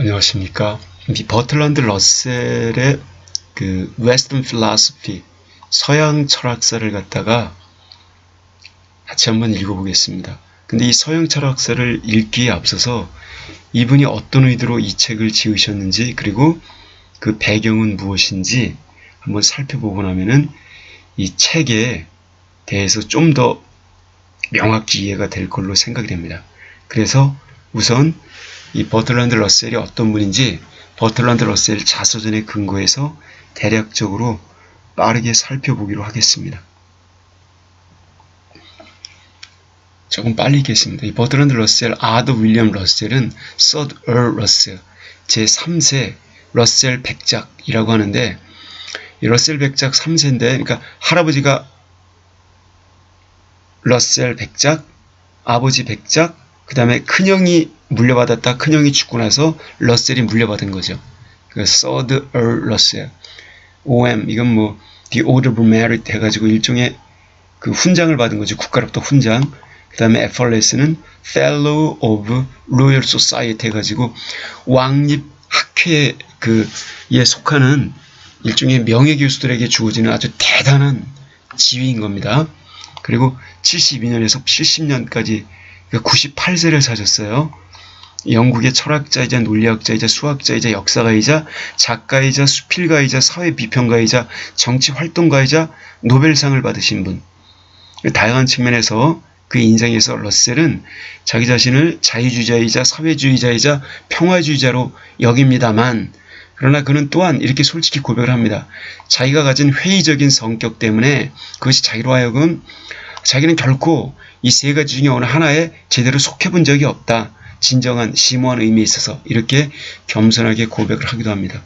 안녕하십니까. 버틀런드 러셀의 그 Western Philosophy, 서양 철학사를 갖다가 같이 한번 읽어보겠습니다. 근데 이 서양 철학사를 읽기에 앞서서 이분이 어떤 의도로 이 책을 지으셨는지, 그리고 그 배경은 무엇인지 한번 살펴보고 나면은 이 책에 대해서 좀 더 명확히 이해가 될 걸로 생각이 됩니다. 그래서 우선 이 버틀런드 러셀이 어떤 분인지 버틀런드 러셀 자서전에 근거해서 대략적으로 빠르게 살펴보기로 하겠습니다. 조금 빨리 읽겠습니다. 이 버틀런드 러셀, 아더 윌리엄 러셀은 서드 얼 러셀, 제3세 러셀 백작이라고 하는데, 이 러셀 백작 3세인데, 그러니까 할아버지가 러셀 백작, 아버지 백작, 그 다음에 큰형이 물려받았다. 큰형이 죽고 나서 러셀이 물려받은 거죠. 그 서드 얼 러셀, OM, 이건 뭐 The Order of Merit 해가지고 일종의 그 훈장을 받은 거죠. 국가로부터 훈장. 그 다음에 FRS는 Fellow of Royal Society 해가지고 왕립 학회에 속하는 일종의 명예교수들에게 주어지는 아주 대단한 지위인 겁니다. 그리고 72년에서 70년까지 98세를 사셨어요. 영국의 철학자이자 논리학자이자 수학자이자 역사가이자 작가이자 수필가이자 사회비평가이자 정치활동가이자 노벨상을 받으신 분. 다양한 측면에서 그 인생에서 러셀은 자기 자신을 자유주의자이자 사회주의자이자 평화주의자로 여깁니다만, 그러나 그는 또한 이렇게 솔직히 고백을 합니다. 자기가 가진 회의적인 성격 때문에 그것이 자기로 하여금 자기는 결코 이 세 가지 중에 어느 하나에 제대로 속해본 적이 없다. 진정한 심오한 의미에 있어서 이렇게 겸손하게 고백을 하기도 합니다.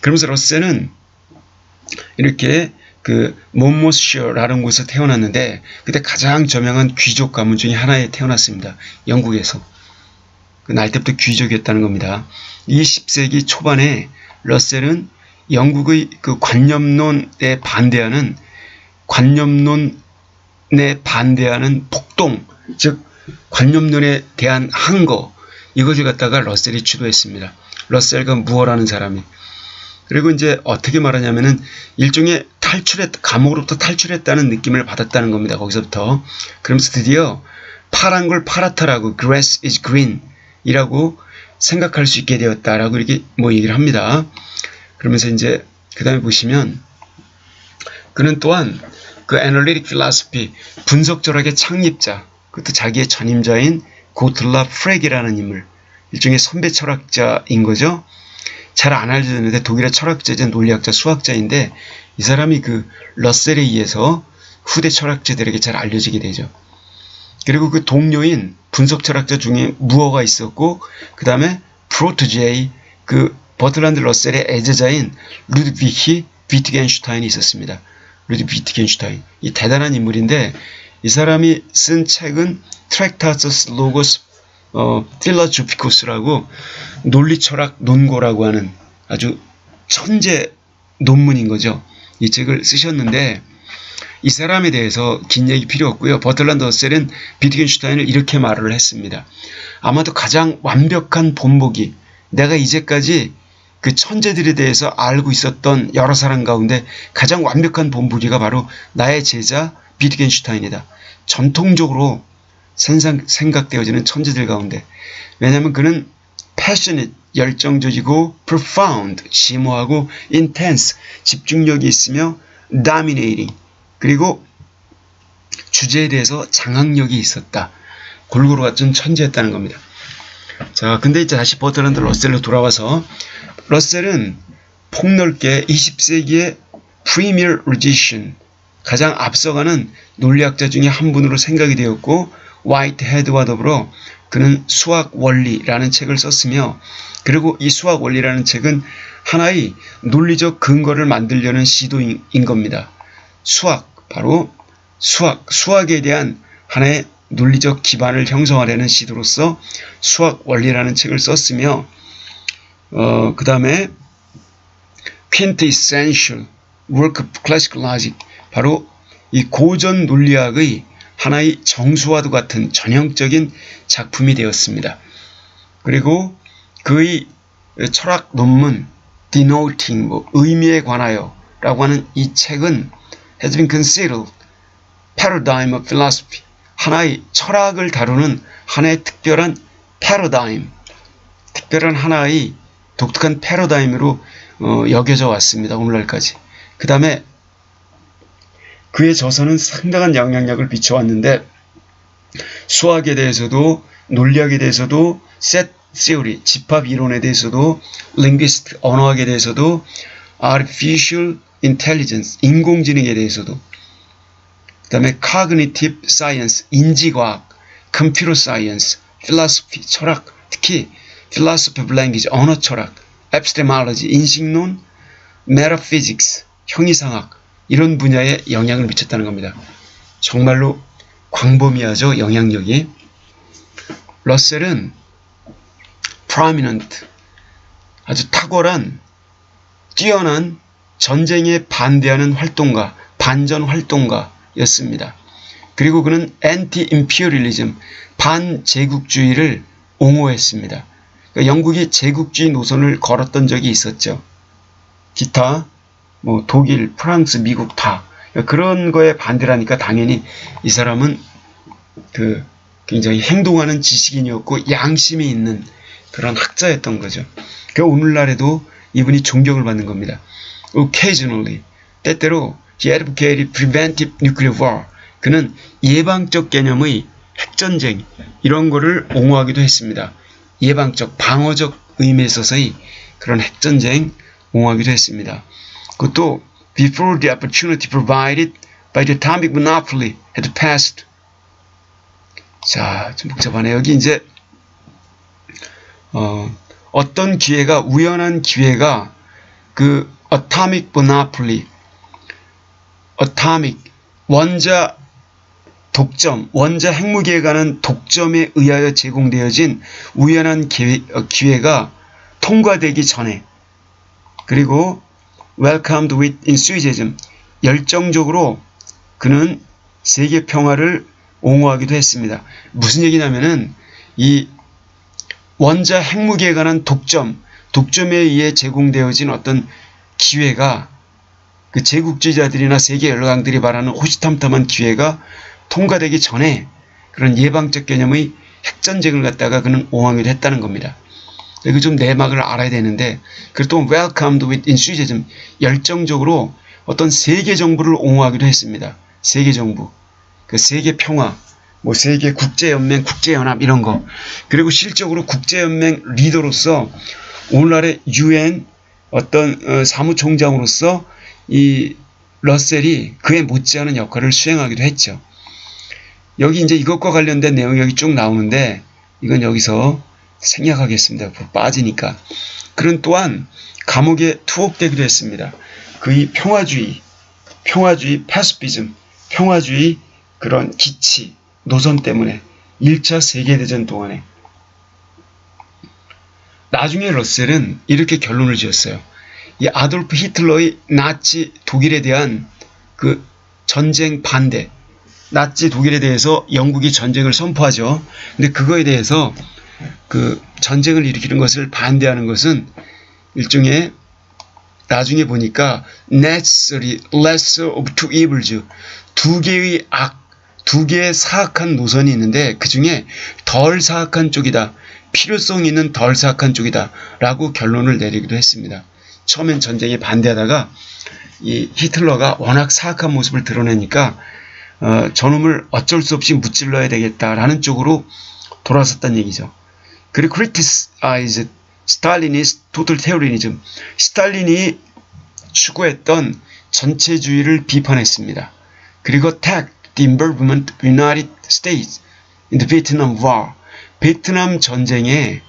그러면서 러셀은 이렇게 그 몬모스셔라는 곳에서 태어났는데, 그때 가장 저명한 귀족 가문 중에 하나에 태어났습니다. 영국에서. 날 때부터 귀족이었다는 겁니다. 20세기 초반에 러셀은 영국의 그 관념론에 반대하는 폭동, 즉 관념론에 대한 항거, 이것을 갖다가 러셀이 주도했습니다. 러셀과 무어라는 사람이. 그리고 이제 어떻게 말하냐면은 일종의 감옥으로부터 탈출했다는 느낌을 받았다는 겁니다. 거기서부터. 그러면서 드디어 파란 걸 파랗다라고, grass is green 이라고 생각할 수 있게 되었다라고 이렇게 얘기를 합니다. 그러면서 이제 그 다음에 보시면 그는 또한 그 Analytic Philosophy, 분석 철학의 창립자, 그것도 자기의 전임자인 고틀랍 프렉이라는 인물, 일종의 선배 철학자인 거죠. 잘 안 알려졌는데 독일의 철학자이자 논리학자, 수학자인데, 이 사람이 그 러셀에 의해서 후대 철학자들에게 잘 알려지게 되죠. 그리고 그 동료인 분석 철학자 중에 무어가 있었고, 그 다음에 프로트제이, 그 버틀런드 러셀의 애제자인 루드비히 비트겐슈타인이 있었습니다. 루드비히 비트겐슈타인. 이 대단한 인물인데, 이 사람이 쓴 책은 트랙타투스 로고스 필로소피쿠스라고 논리 철학 논고라고 하는 아주 천재 논문인 거죠. 이 책을 쓰셨는데, 이 사람에 대해서 긴 얘기 필요 없고요. 버틀런드 러셀은 비트겐슈타인을 이렇게 말을 했습니다. 아마도 가장 완벽한 본보기, 내가 이제까지 그 천재들에 대해서 알고 있었던 여러 사람 가운데 가장 완벽한 본보기가 바로 나의 제자 비트겐슈타인이다. 전통적으로 생각되어지는 천재들 가운데. 왜냐하면 그는 passionate, 열정적이고 profound, 심오하고 intense, 집중력이 있으며 dominating, 그리고 주제에 대해서 장악력이 있었다. 골고루 갖춘 천재였다는 겁니다. 자, 근데 이제 다시 버틀런드 러셀로 돌아와서, 러셀은 폭넓게 20세기의 premier logician, 가장 앞서가는 논리학자 중에 한 분으로 생각이 되었고, 화이트헤드와 더불어 그는 수학 원리라는 책을 썼으며, 그리고 이 수학 원리라는 책은 하나의 논리적 근거를 만들려는 시도인 겁니다. 바로 수학에 대한 하나의 논리적 기반을 형성하려는 시도로서 수학 원리라는 책을 썼으며, 그 다음에 Quintessential Work of Classical Logic, 바로 이 고전 논리학의 하나의 정수와도 같은 전형적인 작품이 되었습니다. 그리고 그의 철학 논문 denoting 뭐 의미에 관하여 라고 하는 이 책은 has been considered paradigm of philosophy. 하나의 철학을 다루는 하나의 특별한 패러다임, 특별한 하나의 독특한 패러다임으로 여겨져 왔습니다. 오늘날까지. 그 다음에 그의 저서는 상당한 영향력을 비춰왔는데 수학에 대해서도 논리학에 대해서도 set theory, 집합 이론에 대해서도 linguistic, 언어학에 대해서도 artificial intelligence, 인공지능에 대해서도 그 다음에 cognitive science, 인지과학, computer science, philosophy, 철학, 특히 philosophy of language, 언어 철학, epistemology, 인식론, metaphysics, 형이상학 이런 분야에 영향을 미쳤다는 겁니다. 정말로 광범위하죠, 영향력이. 러셀은 prominent, 아주 탁월한, 뛰어난 전쟁에 반대하는 활동가, 반전 활동가였습니다. 그리고 그는 anti-imperialism, 반제국주의를 옹호했습니다. 그러니까 영국이 제국주의 노선을 걸었던 적이 있었죠. 기타 뭐 독일, 프랑스, 미국 다 그런 거에 반대라니까 당연히 이 사람은 그 굉장히 행동하는 지식인이었고 양심이 있는 그런 학자였던 거죠. 그 오늘날에도 이분이 존경을 받는 겁니다. Occasionally, 때때로 he advocated preventive nuclear war. 그는 예방적 개념의 핵전쟁 이런 거를 옹호하기도 했습니다. 예방적, 방어적 의미에 있어서의 그런 핵전쟁 옹호하기도 했습니다. 그것도 before the opportunity provided by the atomic monopoly had passed. 자, 좀 복잡하네요. 여기 이제 어떤 기회가, 우연한 기회가 그 atomic monopoly, atomic, 원자 독점, 원자 핵무기에 관한 독점에 의하여 제공되어진 우연한 기회가 통과되기 전에, 그리고 welcomed with enthusiasm, 열정적으로 그는 세계 평화를 옹호하기도 했습니다. 무슨 얘기냐면은 이 원자 핵무기에 관한 독점에 의해 제공되어진 어떤 기회가 그 제국주의자들이나 세계 열강들이 말하는 호시탐탐한 기회가 통과되기 전에 그런 예방적 개념의 핵전쟁을 갖다가 그는 옹호하기도 했다는 겁니다. 이거 좀 내막을 알아야 되는데, 그리고 또 welcomed with enthusiasm, 열정적으로 어떤 세계 정부를 옹호하기도 했습니다. 세계 정부, 그 세계 평화, 뭐 세계 국제연맹, 국제연합 이런 거. 그리고 실적으로 국제연맹 리더로서 오늘날의 UN 어떤 사무총장으로서 이 러셀이 그에 못지않은 역할을 수행하기도 했죠. 여기 이제 이것과 관련된 내용이 여기 쭉 나오는데 이건 여기서 생략하겠습니다. 빠지니까. 그는 또한 감옥에 투옥되기도 했습니다. 그의 평화주의 패시피즘, 평화주의 그런 기치, 노선 때문에 1차 세계대전 동안에. 나중에 러셀은 이렇게 결론을 지었어요. 이 아돌프 히틀러의 나치 독일에 대한 그 전쟁 반대, 나치 독일에 대해서 영국이 전쟁을 선포하죠. 근데 그거에 대해서 그 전쟁을 일으키는 것을 반대하는 것은 일종의 나중에 보니까 necessary lesser of two evils, 두 개의 악, 두 개의 사악한 노선이 있는데 그 중에 덜 사악한 쪽이다, 필요성 있는 덜 사악한 쪽이다 라고 결론을 내리기도 했습니다. 처음엔 전쟁에 반대하다가 이 히틀러가 워낙 사악한 모습을 드러내니까 저놈을 어쩔 수 없이 무찔러야 되겠다라는 쪽으로 돌아섰다는 얘기죠. 그리고 criticize Stalinist totalitarianism, 스탈린이 추구했던 전체주의를 비판했습니다. 그리고 attack the involvement of United States in the Vietnam War, 베트남 전쟁에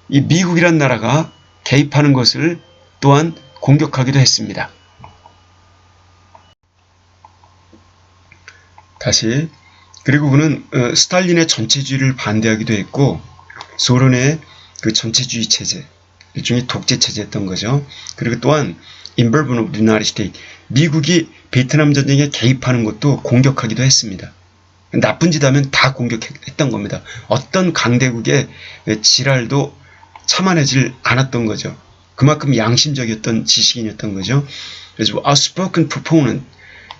이 미국이란 나라가 개입하는 것을 또한 공격하기도 했습니다. 다시, 그리고 그는 스탈린의 전체주의를 반대하기도 했고 소련의 그 전체주의 체제, 일종의 독재 체제였던 거죠. 그리고 또한 involvement of the United States, 미국이 베트남 전쟁에 개입하는 것도 공격하기도 했습니다. 나쁜 짓 하면 다 공격했던 겁니다. 어떤 강대국의 지랄도 참아내질 않았던 거죠. 그만큼 양심적이었던 지식인이었던 거죠. 그래서 outspoken proponent,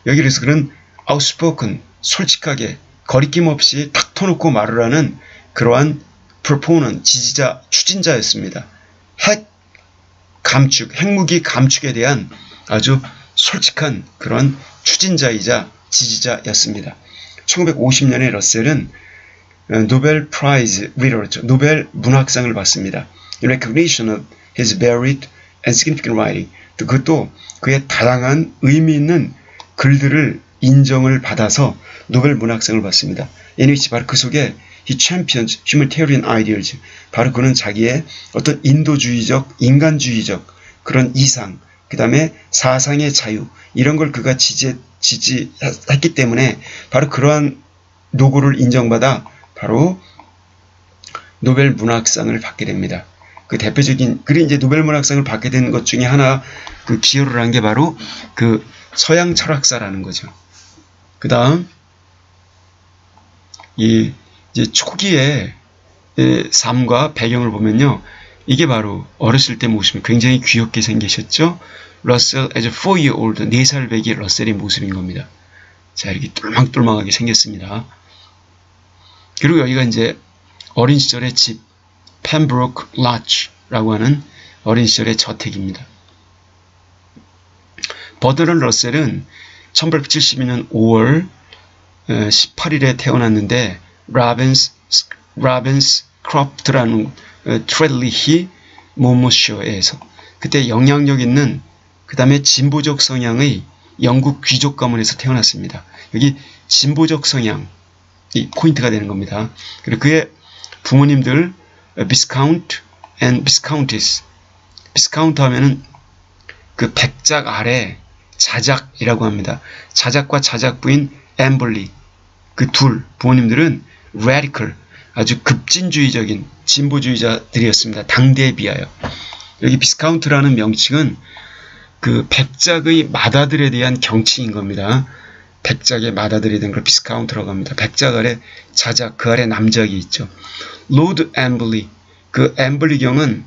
여기 그래서 그런 outspoken, 솔직하게 거리낌 없이 탁 터놓고 말을 하는 그러한 proponent, 지지자, 추진자였습니다. 핵무기 감축에 대한 아주 솔직한 그런 추진자이자 지지자였습니다. 1950년에 러셀은 노벨 프라이즈 리터처, 노벨 문학상을 받습니다. In recognition of his varied and significant writing. 그것도 그의 다양한 의미 있는 글들을 인정을 받아서 노벨 문학상을 받습니다. in which 바로 그 속에 he champions humanitarian ideals. 바로 그는 자기의 어떤 인도주의적, 인간주의적 그런 이상, 그 다음에 사상의 자유, 이런 걸 그가 지지했기 때문에 바로 그러한 노고를 인정받아 바로 노벨 문학상을 받게 됩니다. 그 대표적인, 그리고 이제 노벨 문학상을 받게 된 것 중에 하나, 그 기여를 한 게 바로 그 서양 철학사라는 거죠. 그 다음, 이제 초기의 삶과 배경을 보면요. 이게 바로 어렸을 때 모습이 굉장히 귀엽게 생기셨죠? 러셀 as a 4-year-old, 4살 배기 러셀의 모습인 겁니다. 자, 이렇게 똘망똘망하게 생겼습니다. 그리고 여기가 이제 어린 시절의 집, 펜브로크 라치라고 하는 어린 시절의 저택입니다. 버드런 러셀은 1872년 5월 18일에 태어났는데 라벤스 크로프트라는 트레들리히 모모쇼에서 그때 영향력 있는 그 다음에 진보적 성향의 영국 귀족 가문에서 태어났습니다. 여기 진보적 성향 이 포인트가 되는 겁니다. 그리고 그의 부모님들 비스카운트 and 비스카운티스, 비스카운트 하면은 그 백작 아래 자작이라고 합니다. 자작과 자작 부인 엠블리, 그 둘 부모님들은 radical, 아주 급진주의적인 진보주의자들이었습니다. 당대에 비하여. 여기 비스카운트라는 명칭은 그 백작의 맏아들에 대한 경칭인 겁니다. 백작의 맏아들에 대한 걸 비스카운트라고 합니다. 백작 아래 자작, 그 아래 남작이 있죠. 로드 엠블리, 그 엠블리 경은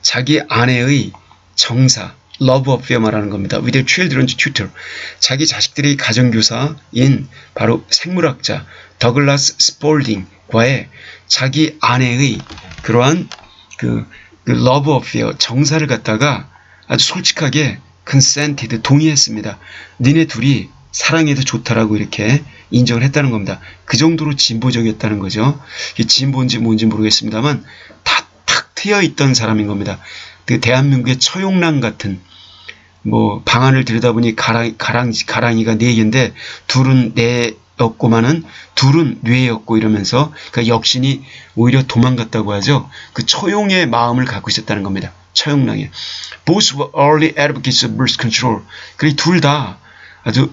자기 아내의 정사, love affair 말하는 겁니다. with their children's tutor, 자기 자식들의 가정교사인 바로 생물학자 더글라스 스폴딩과의 자기 아내의 그러한 그 love affair, 정사를 갖다가 아주 솔직하게 consented, 동의했습니다. 니네 둘이 사랑해도 좋다라고 이렇게 인정을 했다는 겁니다. 그 정도로 진보적이었다는 거죠. 진보인지 뭔지 모르겠습니다만 다 탁 트여있던 사람인 겁니다. 그 대한민국의 처용랑 같은 뭐 방안을 들여다보니 가랑이가 4개인데 둘은 뇌였고만은 둘은 뇌였고 이러면서 그 역신이 오히려 도망갔다고 하죠. 그 처용의 마음을 갖고 있었다는 겁니다. 처용랑에. Both were early advocates of birth control. 그리고 둘 다 아주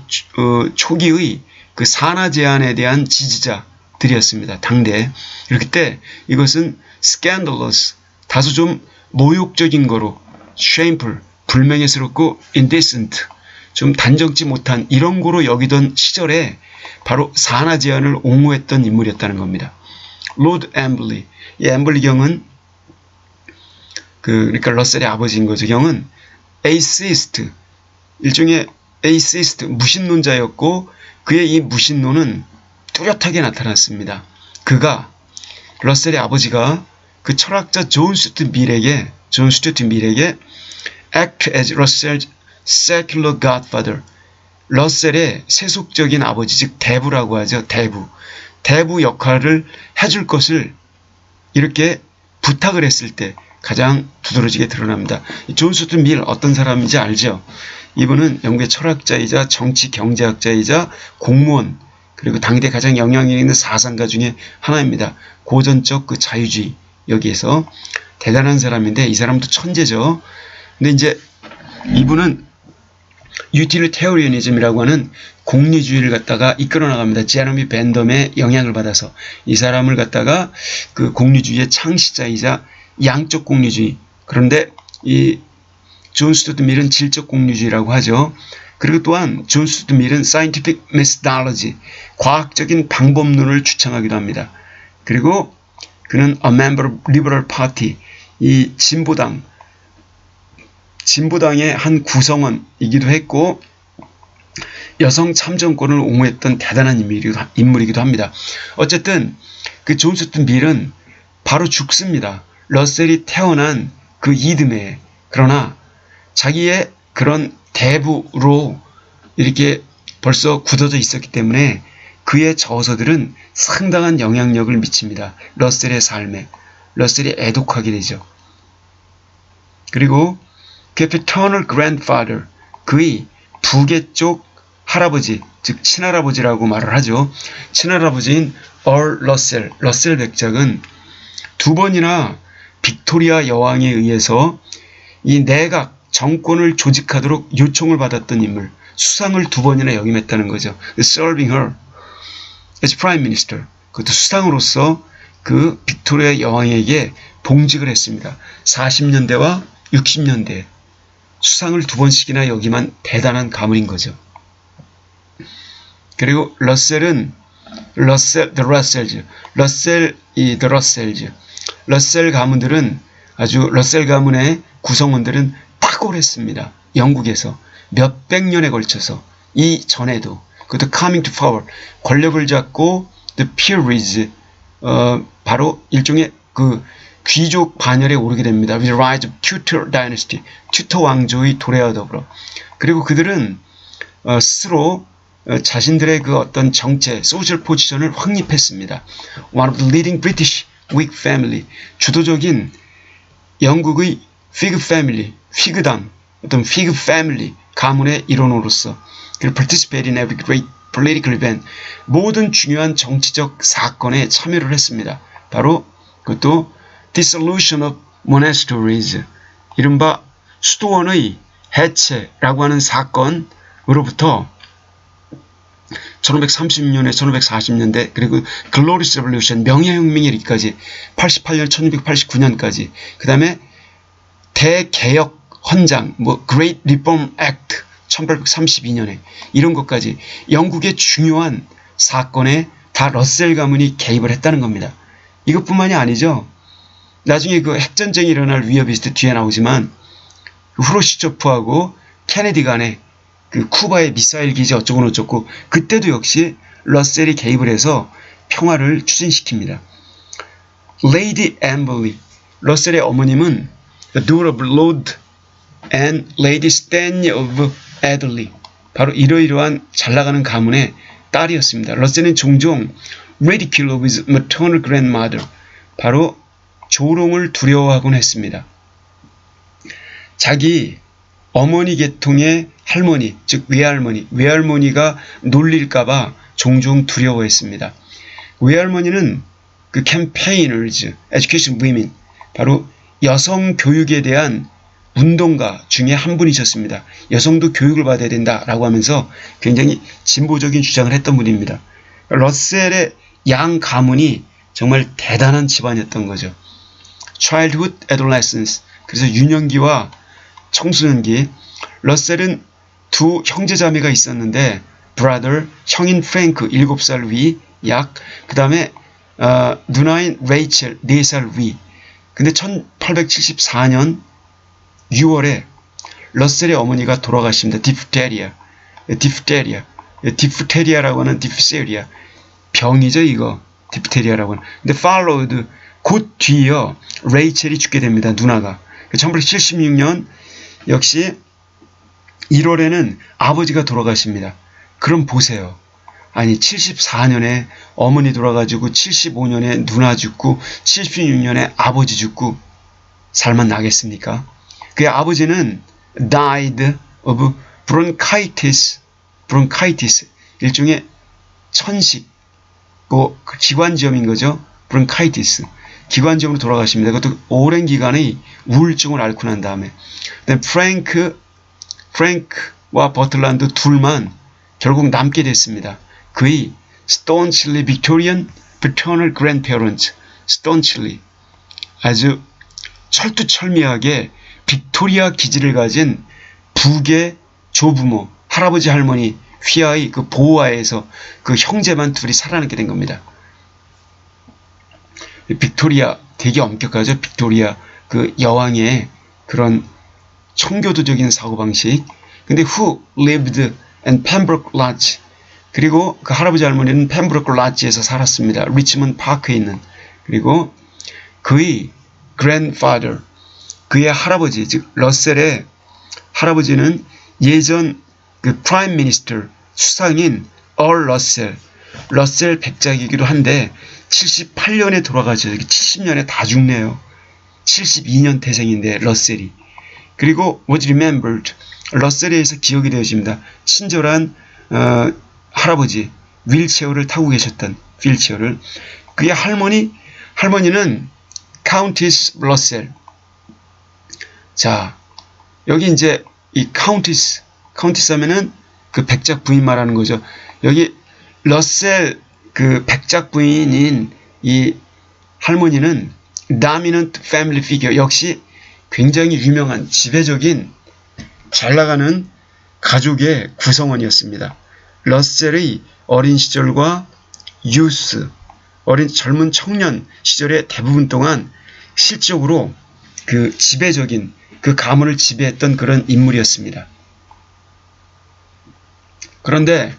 초기의 그 산하 제한에 대한 지지자들이었습니다. 당대. 그때 이것은 scandalous, 다소 좀 모욕적인 거로 shameful, 불명예스럽고 indecent, 좀 단정치 못한 이런 거로 여기던 시절에 바로 산하 제한을 옹호했던 인물이었다는 겁니다. 로드 엠블리, 이 엠블리 경은 그러니까 러셀의 아버지인 거죠. 경은 atheist, 일종의 atheist, 무신론자였고 그의 이 무신론은 뚜렷하게 나타났습니다. 그가 러셀의 아버지가 그 철학자 존 스튜어트 밀에게 act as Russell's secular godfather, 러셀의 세속적인 아버지, 즉 대부라고 하죠. 대부 역할을 해줄 것을 이렇게 부탁을 했을 때 가장 두드러지게 드러납니다. 존 스튜어트 밀 어떤 사람인지 알죠? 이분은 영국의 철학자이자 정치 경제학자이자 공무원, 그리고 당대 가장 영향력 있는 사상가 중에 하나입니다. 고전적 그 자유주의, 여기에서 대단한 사람인데 이 사람도 천재죠. 근데 이제 이분은 유틸리테리언이즘이라고 하는 공리주의를 갖다가 이끌어 나갑니다. 제레미 벤덤의 영향을 받아서 이 사람을 갖다가 그 공리주의의 창시자이자 양적 공리주의, 그런데 이 존 스튜어트 밀은 질적 공리주의라고 하죠. 그리고 또한 존 스튜어트 밀은 scientific methodology, 과학적인 방법론을 주창하기도 합니다. 그리고 그는 a member of Liberal Party, 이 진보당의 한 구성원이기도 했고 여성 참정권을 옹호했던 대단한 인물이기도 합니다. 어쨌든 그 존 스튜어트 밀은 바로 죽습니다. 러셀이 태어난 그 이듬해에. 그러나 자기의 그런 대부로 이렇게 벌써 굳어져 있었기 때문에 그의 저서들은 상당한 영향력을 미칩니다. 러셀의 삶에. 러셀이 애독하게 되죠. 그리고 그의 paternal grandfather, 그의 부계 쪽 할아버지, 즉 친할아버지라고 말을 하죠. 친할아버지인 얼 러셀 백작은 두 번이나 빅토리아 여왕에 의해서 이 내각 정권을 조직하도록 요청을 받았던 인물, 수상을 두 번이나 역임했다는 거죠. Serving her as prime minister. 그것도 수상으로서 그 빅토리아 여왕에게 봉직을 했습니다. 40년대와 60년대 수상을 두 번씩이나 역임한 대단한 가문인 거죠. 그리고 러셀 가문들은 러셀 가문의 구성원들은 탁월했습니다. 영국에서 몇백 년에 걸쳐서 이전에도 그것도 coming to power, 권력을 잡고 the peerage, 바로 일종의 그 귀족 반열에 오르게 됩니다. With the rise of Tudor dynasty, 튜터 왕조의 도래와 더불어. 그리고 그들은 스스로 자신들의 그 어떤 정체, 소셜 포지션을 확립했습니다. One of the leading British Whig family, 주도적인 영국의 피그 패밀리, 피그당, 어떤 피그 패밀리 가문의 일원으로서 그리고 participate in every great political event, 모든 중요한 정치적 사건에 참여를 했습니다. 바로 그것도 dissolution of monasteries, 이른바 수도원의 해체라고 하는 사건으로부터 1530년에 1540년대 그리고 Glorious Revolution, 명예혁명에 이르기까지 88년 1689년까지 그 다음에 대개혁 헌장, Great Reform Act 1832년에 이런 것까지 영국의 중요한 사건에 다 러셀 가문이 개입을 했다는 겁니다. 이것뿐만이 아니죠. 나중에 그 핵전쟁이 일어날 위협이 있을 때 뒤에 나오지만 후르시초프하고 케네디 간에 그 쿠바의 미사일 기지 어쩌고 그때도 역시 러셀이 개입을 해서 평화를 추진시킵니다. 레이디 앰벌리, 러셀의 어머님은 the daughter of Lord and Lady Stanley of Adderley, 바로 이러이러한 잘나가는 가문의 딸이었습니다. 러셀은 종종 ridicule of his maternal grandmother, 바로 조롱을 두려워하곤 했습니다. 자기 어머니 계통의 할머니, 즉 외할머니가 놀릴까봐 종종 두려워했습니다. 외할머니는 그 campaigners, education women, 바로 여성 교육에 대한 운동가 중에 한 분이셨습니다. 여성도 교육을 받아야 된다라고 하면서 굉장히 진보적인 주장을 했던 분입니다. 러셀의 양 가문이 정말 대단한 집안이었던 거죠. Childhood, adolescence, 그래서 유년기와 청소년기. 러셀은 두 형제자매가 있었는데 brother, 형인 프랭크 7살 위, 그 다음에 누나인 레이첼 4살 위. 근데 1874년 6월에 러셀의 어머니가 돌아가십니다. 디프테리아라고 하는 디프세리아 병이죠, 이거. 디프테리아라고 하는. 근데 followed, 곧 뒤이어 레이첼이 죽게 됩니다. 누나가. 1876년 역시 1월에는 아버지가 돌아가십니다. 그럼 보세요. 아니 74년에 어머니 돌아가지고 75년에 누나 죽고 76년에 아버지 죽고 살만 나겠습니까? 그의 아버지는 died of bronchitis, 일종의 천식, 기관지염인 거죠. bronchitis, 기관지염으로 돌아가십니다. 그것도 오랜 기간의 우울증을 앓고 난 다음에. 프랭크와 버틀란드 둘만 결국 남게 됐습니다. 그의 staunchly Victorian paternal grandparents, staunchly, 아주 철두철미하게 빅토리아 기질을 가진 북의 조부모, 할아버지 할머니 휘하의 그 보호하에서 그 형제만 둘이 살아남게 된 겁니다. 빅토리아 되게 엄격하죠. 빅토리아 그 여왕의 그런 청교도적인 사고방식. 근데 who lived in Pembroke Lodge. 그리고 그 할아버지 할머니는 펜브로크 라지에서 살았습니다. 리치먼드 파크에 있는. 그리고 그의 grandfather, 그의 할아버지, 즉 러셀의 할아버지는 예전 그 프라임 미니스터 수상인 러셀 백작이기도 한데 78년에 돌아가죠. 70년에 다 죽네요. 72년 태생인데 러셀이. 그리고 was remembered, 러셀에 의해서 기억이 되어집니다. 친절한 할아버지, 휠체어를 타고 계셨던 휠체어를. 그의 할머니는 카운티스 러셀. 자, 여기 이제 이 카운티스 하면은 그 백작 부인 말하는 거죠. 여기 러셀 그 백작 부인인 이 할머니는 dominant family figure, 역시 굉장히 유명한 지배적인 잘 나가는 가족의 구성원이었습니다. 러셀의 어린 시절과 젊은 청년 시절의 대부분 동안 실적으로 그 지배적인 그 가문을 지배했던 그런 인물이었습니다. 그런데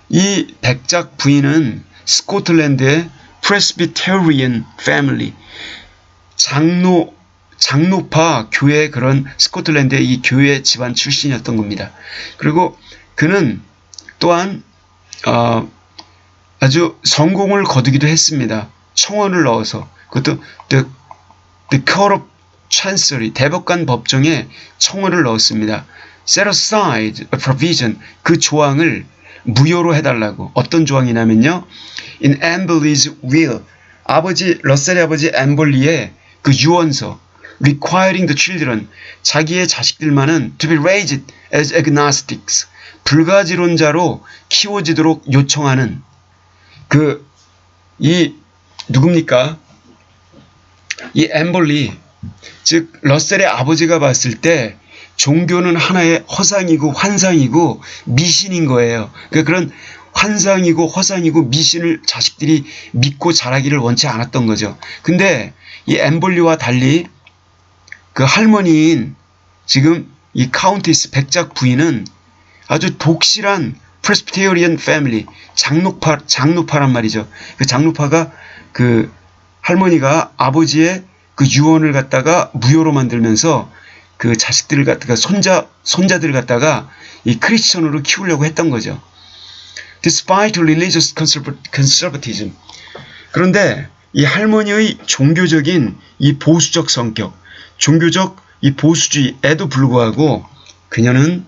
이 백작 부인은 스코틀랜드의 프레스비테리안 패밀리, 장로파 교회, 그런 스코틀랜드의 이 교회 집안 출신이었던 겁니다. 그리고 그는 또한 아주 성공을 거두기도 했습니다. 청원을 넣어서. 그것도 the Court of Chancery, 대법관 법정에 청원을 넣었습니다. Set aside a provision, 그 조항을 무효로 해달라고. 어떤 조항이냐면요, in Amberley's will, 러셀의 아버지 앰벌리의 그 유언서, requiring the children, 자기의 자식들만은 to be raised as agnostics, 불가지론자로 키워지도록 요청하는 누굽니까? 이 앰벌리, 즉 러셀의 아버지가 봤을 때 종교는 하나의 허상이고 환상이고 미신인 거예요. 그런 환상이고 허상이고 미신을 자식들이 믿고 자라기를 원치 않았던 거죠. 근데 이 앰벌리와 달리 그 할머니인 지금 이 카운티스 백작 부인은 아주 독실한 프레스비테리안 패밀리, 장로파란 말이죠. 그 장로파가 그 할머니가 아버지의 그 유언을 갖다가 무효로 만들면서 그 자식들을 갖다가 손자들을 갖다가 이 크리스천으로 키우려고 했던 거죠. Despite religious conservatism. 그런데 이 할머니의 종교적인 이 보수적 성격, 종교적 이 보수주의에도 불구하고 그녀는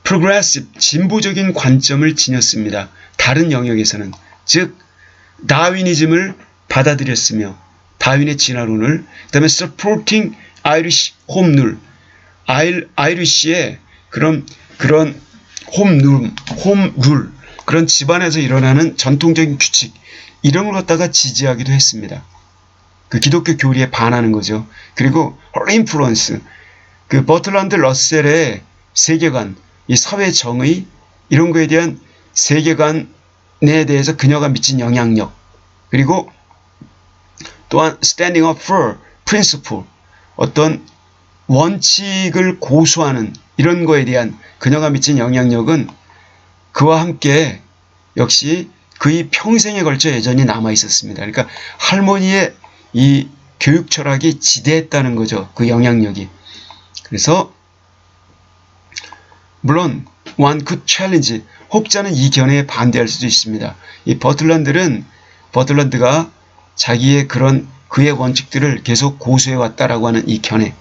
progressive, 진보적인 관점을 지녔습니다. 다른 영역에서는. 즉 다윈이즘을 받아들였으며, 다윈의 진화론을, 그 다음에 supporting Irish home rule, 아이리시의 그런 홈룰, 그런 집안에서 일어나는 전통적인 규칙, 이런 걸 갖다가 지지하기도 했습니다. 그 기독교 교리에 반하는 거죠. 그리고 her influence, 그 버틀란드 러셀의 세계관, 이 사회 정의, 이런 거에 대한 세계관에 대해서 그녀가 미친 영향력, 그리고 또한 standing up for principle, 어떤 원칙을 고수하는 이런 거에 대한 그녀가 미친 영향력은 그와 함께 역시 그의 평생에 걸쳐 여전히 남아 있었습니다. 그러니까 할머니의 이 교육 철학이 지대했다는 거죠. 그 영향력이. 그래서 물론 one could challenge, 혹자는 이 견해에 반대할 수도 있습니다. 이 버틀란드가 자기의 그의 원칙들을 계속 고수해 왔다라고 하는 이 견해,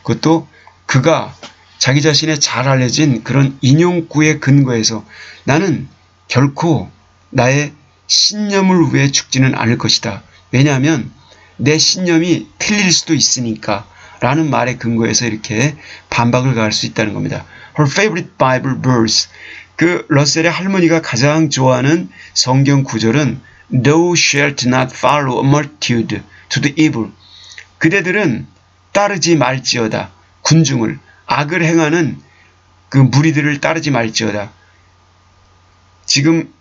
그것도 그가 자기 자신의 잘 알려진 그런 인용구의 근거에서 나는 결코 나의 신념을 위해 죽지는 않을 것이다. 왜냐하면 내 신념이 틀릴 수도 있으니까 라는 말의 근거에서 이렇게 반박을 가할 수 있다는 겁니다. Her favorite Bible verse, 그 러셀의 할머니가 가장 좋아하는 성경 구절은 Thou shalt not follow a multitude to the evil. 그대들은 따르지 말지어다. 군중을, 악을 행하는 그 무리들을 따르지 말지어다. 지금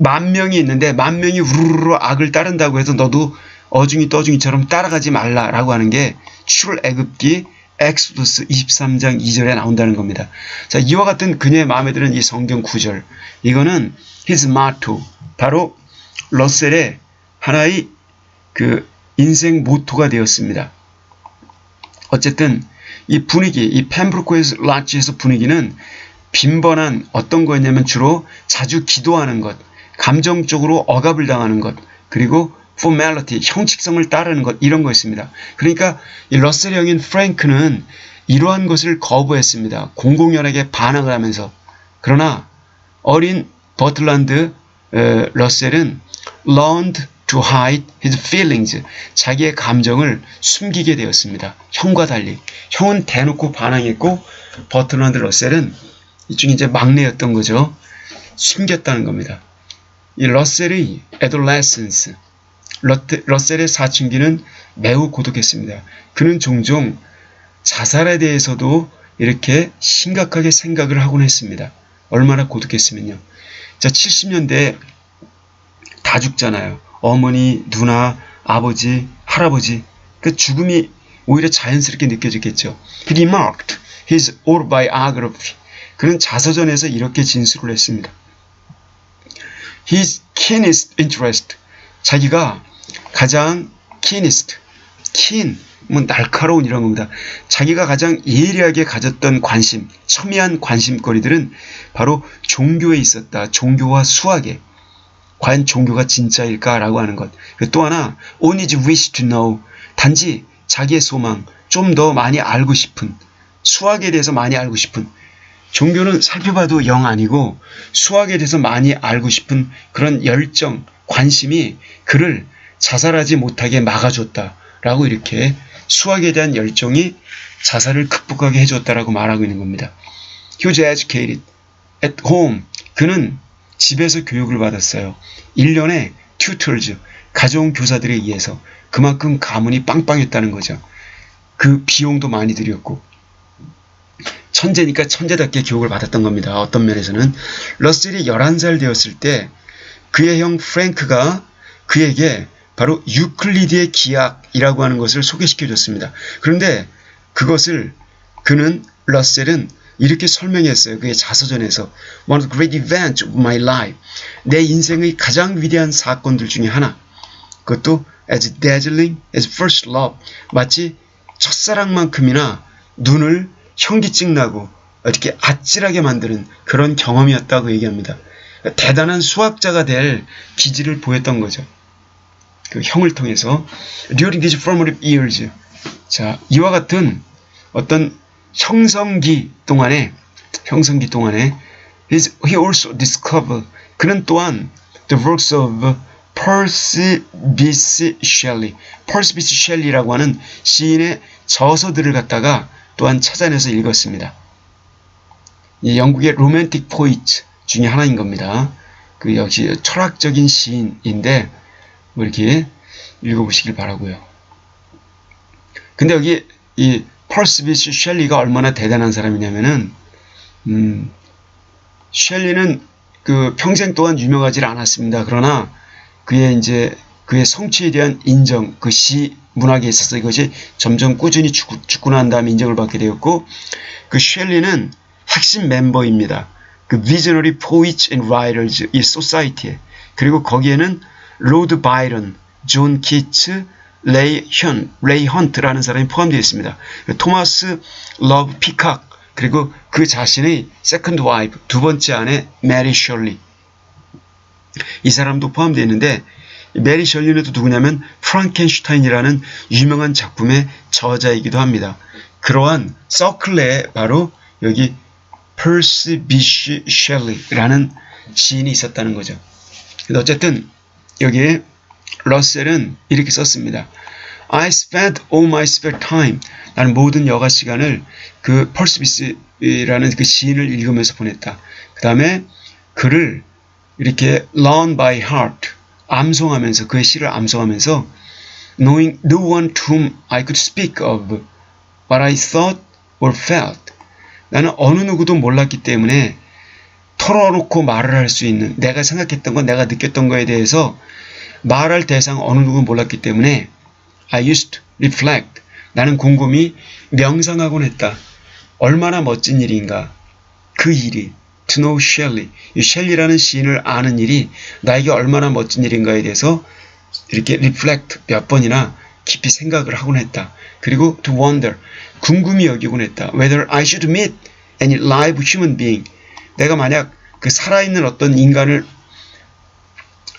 10,000명이 있는데 10,000명이 우르르 악을 따른다고 해서 너도 어중이 떠중이처럼 따라가지 말라라고 하는 게 출애굽기 엑소더스 23장 2절에 나온다는 겁니다. 자, 이와 같은 그녀의 마음에 드는 이 성경 구절, 이거는 his motto, 바로 러셀의 하나의 그 인생 모토가 되었습니다. 어쨌든 이 분위기, 이 펜브루크 라치에서 분위기는 빈번한 어떤 거였냐면 주로 자주 기도하는 것, 감정적으로 억압을 당하는 것, 그리고 formality, 형식성을 따르는 것, 이런 거였습니다. 그러니까 이 러셀 형인 프랭크는 이러한 것을 거부했습니다. 공공연하게 반항을 하면서. 그러나 어린 버틀란드 러셀은 learned to hide his feelings, 자기의 감정을 숨기게 되었습니다. 형과 달리. 형은 대놓고 반항했고 버틀란드 러셀은 이중에 이제 막내였던 거죠. 숨겼다는 겁니다. 이 러셀의 adolescence, 러셀의 사춘기는 매우 고독했습니다. 그는 종종 자살에 대해서도 이렇게 심각하게 생각을 하곤 했습니다. 얼마나 고독했으면요. 자, 70년대에 다 죽잖아요. 어머니, 누나, 아버지, 할아버지. 그 죽음이 오히려 자연스럽게 느껴졌겠죠. He remarked his autobiography. 그는 자서전에서 이렇게 진술을 했습니다. His keenest interest, 자기가 가장 keenest, keen, 뭐 날카로운 이런 겁니다. 자기가 가장 예리하게 가졌던 관심, 첨예한 관심거리들은 바로 종교에 있었다. 종교와 수학에. 과연 종교가 진짜일까라고 하는 것. 또 하나, only wish to know, 단지 자기의 소망, 좀 더 많이 알고 싶은, 수학에 대해서 많이 알고 싶은, 종교는 살펴봐도 영 아니고 수학에 대해서 많이 알고 싶은 그런 열정, 관심이 그를 자살하지 못하게 막아줬다라고, 이렇게 수학에 대한 열정이 자살을 극복하게 해줬다라고 말하고 있는 겁니다. He was educated at home. 그는 집에서 교육을 받았어요. 1년에 tutors, 가정 교사들에 의해서. 그만큼 가문이 빵빵했다는 거죠. 그 비용도 많이 들였고. 천재니까 천재답게 교육을 받았던 겁니다. 어떤 면에서는. 러셀이 11살 되었을 때 그의 형 프랭크가 그에게 바로 유클리드의 기하이라고 하는 것을 소개시켜줬습니다. 그런데 그것을 러셀은 이렇게 설명했어요. 그의 자서전에서 One of the great events of my life, 내 인생의 가장 위대한 사건들 중에 하나, 그것도 as dazzling as first love, 마치 첫사랑만큼이나 눈을 현기증 나고 어떻게 아찔하게 만드는 그런 경험이었다고 얘기합니다. 대단한 수학자가 될 기질을 보였던 거죠. 그 형을 통해서. During these formative years, 자, 이와 같은 어떤 형성기 동안에 he also discovered, 그는 또한 the works of Percy Bysshe Shelley라고 하는 시인의 저서들을 갖다가 또한 찾아내서 읽었습니다. 이 영국의 로맨틱 포이트 중에 하나인 겁니다. 그 역시 철학적인 시인인데 뭐 이렇게 읽어보시길 바라고요. 근데 여기 이 퍼시 비시 셸리가 얼마나 대단한 사람이냐면은 셸리는 그 평생 동안 유명하지 않았습니다. 그러나 그의 성취에 대한 인정, 그 시 문학에 있어서 이것이 점점 꾸준히 죽고 난 다음에 인정을 받게 되었고, 그 셸리는 핵심 멤버입니다. 그 Visionary Poets and Writers 이 소사이티에. 그리고 거기에는 로드 바이런, 존 키츠, 레이 헌트라는 사람이 포함되어 있습니다. 토마스 러브 피칵, 그리고 그 자신의 세컨드 와이프, 두 번째 아내 메리 셜리, 이 사람도 포함되어 있는데, 메리 셜리는 또 누구냐면 프랑켄슈타인이라는 유명한 작품의 저자이기도 합니다. 그러한 서클 내에 바로 여기 퍼시 비시 셸리라는 시인이 있었다는 거죠. 근데 어쨌든 여기에 러셀은 이렇게 썼습니다. I spent all my spare time. 나는 모든 여가 시간을 그 퍼시 비시라는 그 시인을 읽으면서 보냈다. 그 다음에 그를 이렇게 learn by heart, 암송하면서, 그의 시를 암송하면서 knowing no one to whom I could speak of what I thought or felt. 나는 어느 누구도 몰랐기 때문에 털어놓고 말을 할 수 있는, 내가 생각했던 것, 내가 느꼈던 거에 대해서 말할 대상 어느 누구 몰랐기 때문에 I used to reflect. 나는 곰곰이 명상하곤 했다. 얼마나 멋진 일인가. 그 일이 to know Shelley. 이 셸리라는 시인을 아는 일이 나에게 얼마나 멋진 일인가에 대해서 이렇게 reflect 몇 번이나 깊이 생각을 하곤 했다. 그리고 to wonder. 궁금히 여기곤 했다. Whether I should meet any live human being. 내가 만약 그 살아있는 어떤 인간을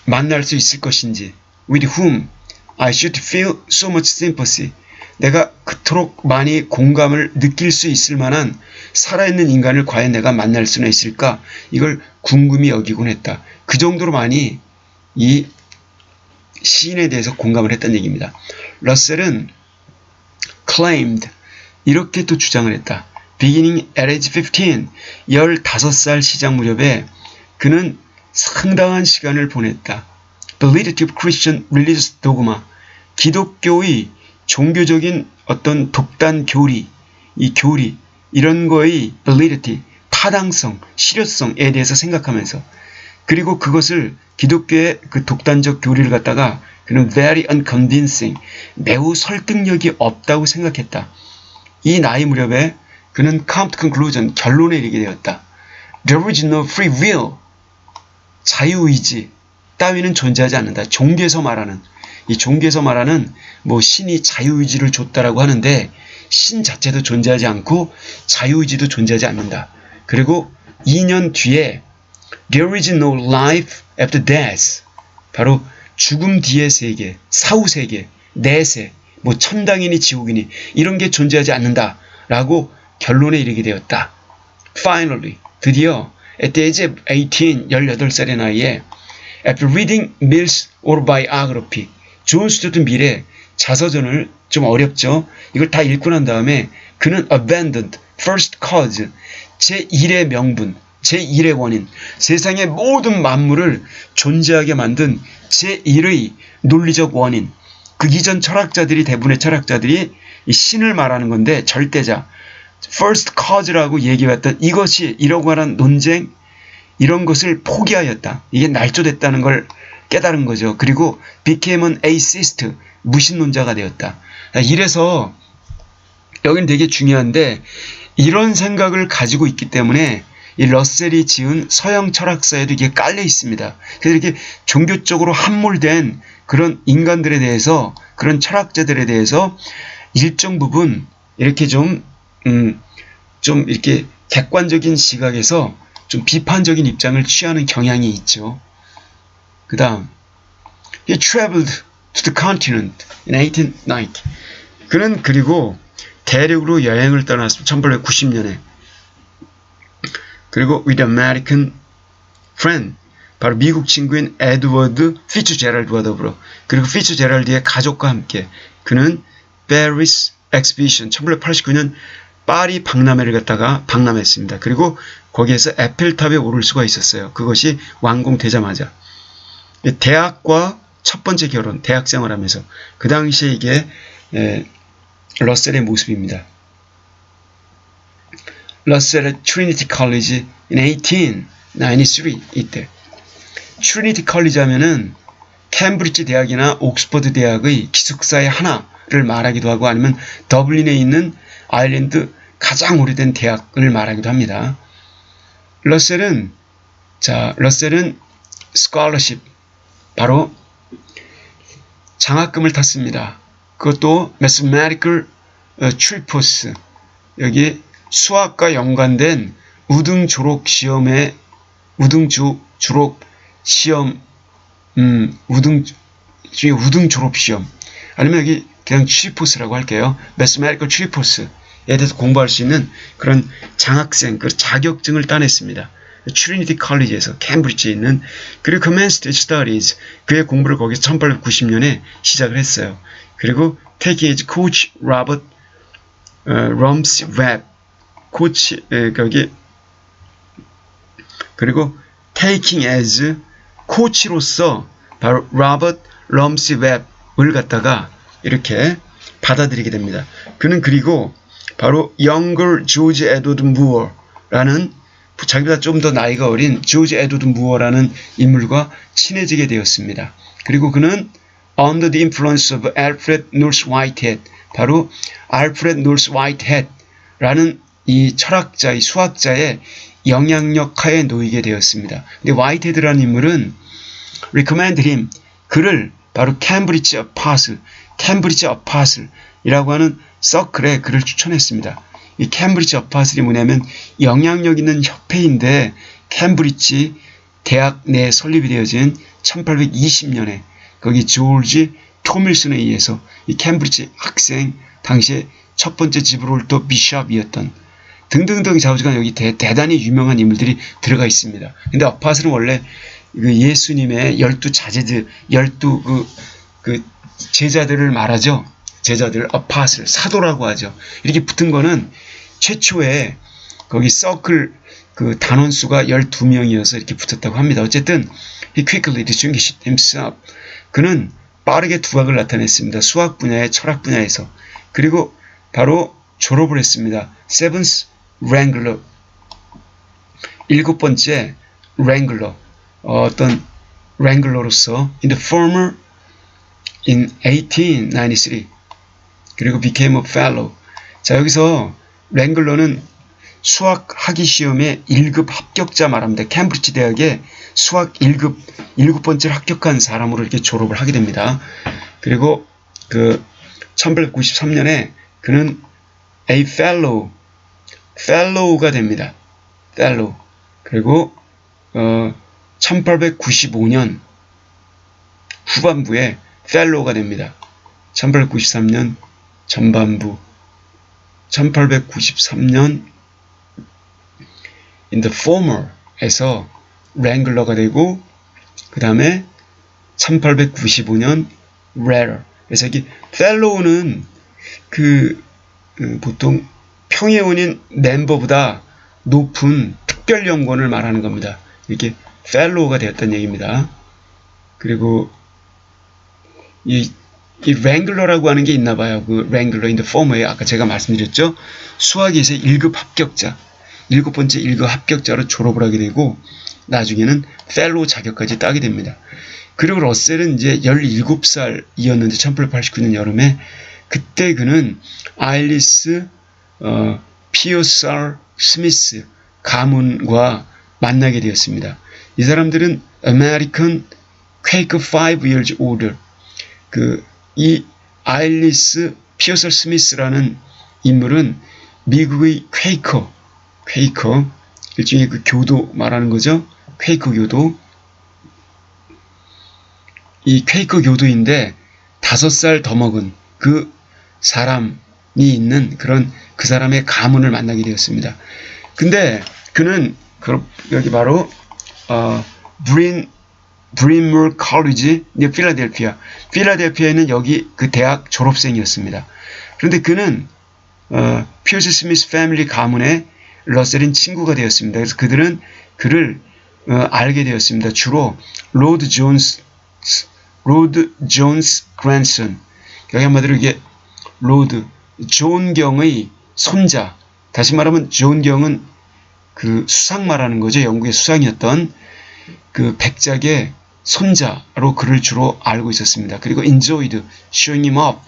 만날 수 있을 것인지. With whom I should feel so much sympathy. 내가 그토록 많이 공감을 느낄 수 있을 만한 살아있는 인간을 과연 내가 만날 수는 있을까? 이걸 궁금히 여기곤 했다. 그 정도로 많이 이 시인에 대해서 공감을 했다는 얘기입니다. 러셀은 claimed 이렇게 또 주장을 했다. Beginning at age 15, 15살 시작 무렵에 그는 상당한 시간을 보냈다. Validity of Christian Religious Dogma, 기독교의 종교적인 어떤 독단 교리, 이 교리, 이런 거의 validity, 타당성, 실효성에 대해서 생각하면서 그리고 그것을 기독교의 그 독단적 교리를 갖다가 그는 very unconvincing, 매우 설득력이 없다고 생각했다. 이 나이 무렵에 그는 come to conclusion, 결론에 이르게 되었다. There is no free will, 자유의지 따위는 존재하지 않는다. 종교에서 말하는 이 종교에서 말하는 뭐 신이 자유의지를 줬다라고 하는데 신 자체도 존재하지 않고 자유의지도 존재하지 않는다. 그리고 2년 뒤에 There is no life after death. 바로 죽음 뒤의 세계, 사후세계, 내세, 뭐 천당이니 지옥이니 이런 게 존재하지 않는다라고 결론에 이르게 되었다. Finally, 드디어 at the age of 18, 18살의 나이에 after reading Mill's autobiography, 존 스튜어트 밀의 자서전을 좀 어렵죠. 이걸 다 읽고 난 다음에 그는 abandoned first cause, 제1의 명분, 제1의 원인, 세상의 모든 만물을 존재하게 만든 제1의 논리적 원인, 그 이전 철학자들이 대부분의 철학자들이 이 신을 말하는 건데 절대자, first cause라고 얘기해왔던 이것이 이러고 하는 논쟁, 이런 것을 포기하였다. 이게 날조됐다는 걸 깨달은 거죠. 그리고 became an atheist, 무신론자가 되었다. 이래서 여긴 되게 중요한데 이런 생각을 가지고 있기 때문에 이 러셀이 지은 서양 철학사에도 이게 깔려 있습니다. 그래서 이렇게 종교적으로 함몰된 그런 인간들에 대해서, 그런 철학자들에 대해서 일정 부분 이렇게 좀 이렇게 객관적인 시각에서 좀 비판적인 입장을 취하는 경향이 있죠. 그 다음, He traveled to the continent in 1890. 그는 그리고 대륙으로 여행을 떠났습니다. 1890년에. 그리고 with American friend, 바로 미국 친구인 에드워드 피츠제럴드와 더불어, 그리고 피츠제럴드의 가족과 함께 그는 Paris Exhibition 1889년 파리 박람회를 갔다가 박람했습니다. 그리고 거기에서 에펠탑에 오를 수가 있었어요. 그것이 완공되자마자. 대학과 첫 번째 결혼, 대학생활 하면서 그 당시에 이게 러셀의 모습입니다. 러셀의 트리니티 컬리지 in 1893 이때 트리니티 컬리지 하면은 캠브리지 대학이나 옥스퍼드 대학의 기숙사의 하나를 말하기도 하고 아니면 더블린에 있는 아일랜드 가장 오래된 대학을 말하기도 합니다. 러셀은 스콜러십, 바로 장학금을 탔습니다. 그것도 Mathematical Tripos, 여기 수학과 연관된 우등 졸업 시험의 우등 졸업 시험, 우등 졸업 시험, 아니면 여기 그냥 트리포스라고 할게요. Mathematical Tripos에 대해서 공부할 수 있는 그런 장학생, 그 자격증을 따냈습니다. 트리니티 컬리지에서 캠브리지에 있는. 그리고 commenced studies, 그의 공부를 거기서 1890년에 시작을 했어요. 그리고 take his coach Robert Rumsey Webb, 코치 거기, 그리고 taking as 코치로서 바로 로버트 럼시 웹을 갖다가 이렇게 받아들이게 됩니다. 그는 그리고 바로 younger 조지 에드워드 무어라는, 자기보다 좀 더 나이가 어린 조지 에드워드 무어라는 인물과 친해지게 되었습니다. 그리고 그는 Under the influence of Alfred North Whitehead, 바로 Alfred North Whitehead라는 이 철학자, 이 수학자의 영향력 하에 놓이게 되었습니다. 근데 Whitehead라는 인물은 recommended him, 그를 바로 캠브리지 어파슬이라고 하는 서클에 그를 추천했습니다. 이 캠브리지 어파슬이 뭐냐면 영향력 있는 협회인데 캠브리지 대학 내에 설립이 되어진 1820년에 거기 조지 토밀슨에 의해서 이 캠브리지 학생 당시에 첫 번째 지브롤터 비숍이었던 등등등 좌우지간 여기 대단히 유명한 인물들이 들어가 있습니다. 근데 어파슬은 원래 그 예수님의 12자제들, 12 제자들을 말하죠. 제자들, 어파슬, 사도라고 하죠. 이렇게 붙은 거는 최초에 거기 서클 그 단원수가 12명이어서 이렇게 붙었다고 합니다. 어쨌든 he quickly distinguished himself. 그는 빠르게 두각을 나타냈습니다. 수학 분야에 철학 분야에서. 그리고 바로 졸업을 했습니다. Seventh Wrangler, 일곱 번째 Wrangler, 어떤 Wrangler로서 in the former in 1893. 그리고 became a fellow. 자, 여기서 Wrangler는 수학 학위 시험의 1급 합격자 말합니다. 캠브리지 대학에 수학 1급 7번째를 합격한 사람으로 이렇게 졸업을 하게 됩니다. 그리고 그 1893년에 그는 a fellow가 됩니다. fellow. 그리고 1895년 후반부에 fellow가 됩니다. 1893년 전반부, 1893년 in the former에서 wrangler가 되고, 그 다음에 1895년 rarer. 그래서 여기 fellow는 보통 평회원인 멤버보다 높은 특별연구원을 말하는 겁니다. 이렇게 fellow가 되었다는 얘기입니다. 그리고 이 wrangler라고 하는 게 있나 봐요. 그 wrangler in the former에 아까 제가 말씀드렸죠. 수학에서 1급 합격자, 7번째 1급 합격자로 졸업을 하게 되고 나중에는 fellow 자격까지 따게 됩니다. 그리고 러셀은 이제 17살이었는데 1889년 여름에 그때 그는 아일리스 피어서 스미스 가문과 만나게 되었습니다. 이 사람들은 American Quaker 5 Years Order, 이 아일리스 피어서 스미스라는 인물은 미국의 퀘이커, 일종의 그 교도 말하는 거죠. 퀘이커 교도. 이 퀘이커 교도인데 5살 더 먹은 그 사람이 있는 그 사람의 가문을 만나게 되었습니다. 근데 그는 여기 바로 브린몰 컬리지, 필라델피아에는 여기 그 대학 졸업생이었습니다. 그런데 그는 피어스 스미스 패밀리 가문의 러셀인 친구가 되었습니다. 그래서 그들은 그를 알게 되었습니다. 주로 로드 존스 그랜슨, 여기 한마디로 이게 존 경의 손자, 다시 말하면 존 경은 그 수상 말하는 거죠. 영국의 수상이었던 그 백작의 손자로 그를 주로 알고 있었습니다. 그리고 enjoyed showing him up,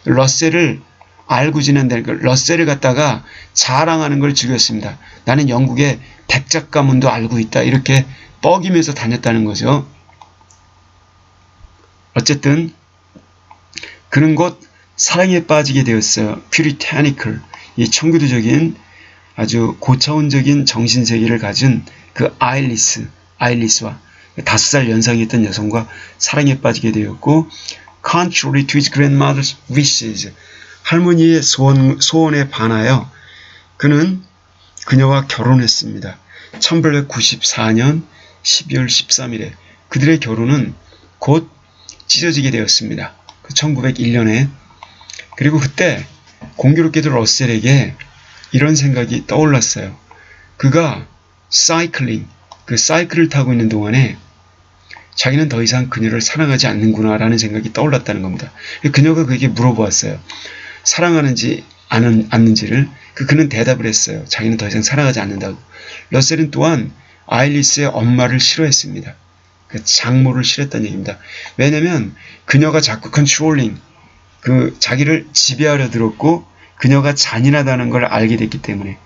러셀을 알고 지낸다는 걸, 러셀을 갖다가 자랑하는 걸 즐겼습니다. 나는 영국의 백작 가문도 알고 있다, 이렇게 뻐기면서 다녔다는 거죠. 어쨌든 그는 곧 사랑에 빠지게 되었어요. 퓨리타니컬, 이 청교도적인 아주 고차원적인 정신세계를 가진 그 아일리스와 5살 연상이었던 여성과 사랑에 빠지게 되었고, contrary to his grandmother's wishes, 할머니의 소원에 반하여 그녀와 결혼했습니다. 1894년 12월 13일에 그들의 결혼은 곧 찢어지게 되었습니다. 1901년에. 그리고 그때 공교롭게도 러셀에게 이런 생각이 떠올랐어요. 그가 사이클을 타고 있는 동안에 자기는 더 이상 그녀를 사랑하지 않는구나라는 생각이 떠올랐다는 겁니다. 그녀가 그에게 물어보았어요. 사랑하는지 않는지를. 그는 대답을 했어요. 자기는 더 이상 사랑하지 않는다고. 러셀은 또한 아일리스의 엄마를 싫어했습니다. 그 장모를 싫어했다는 얘기입니다. 왜냐면 그녀가 자꾸 컨트롤링, 그 자기를 지배하려 들었고 그녀가 잔인하다는 걸 알게 됐기 때문에.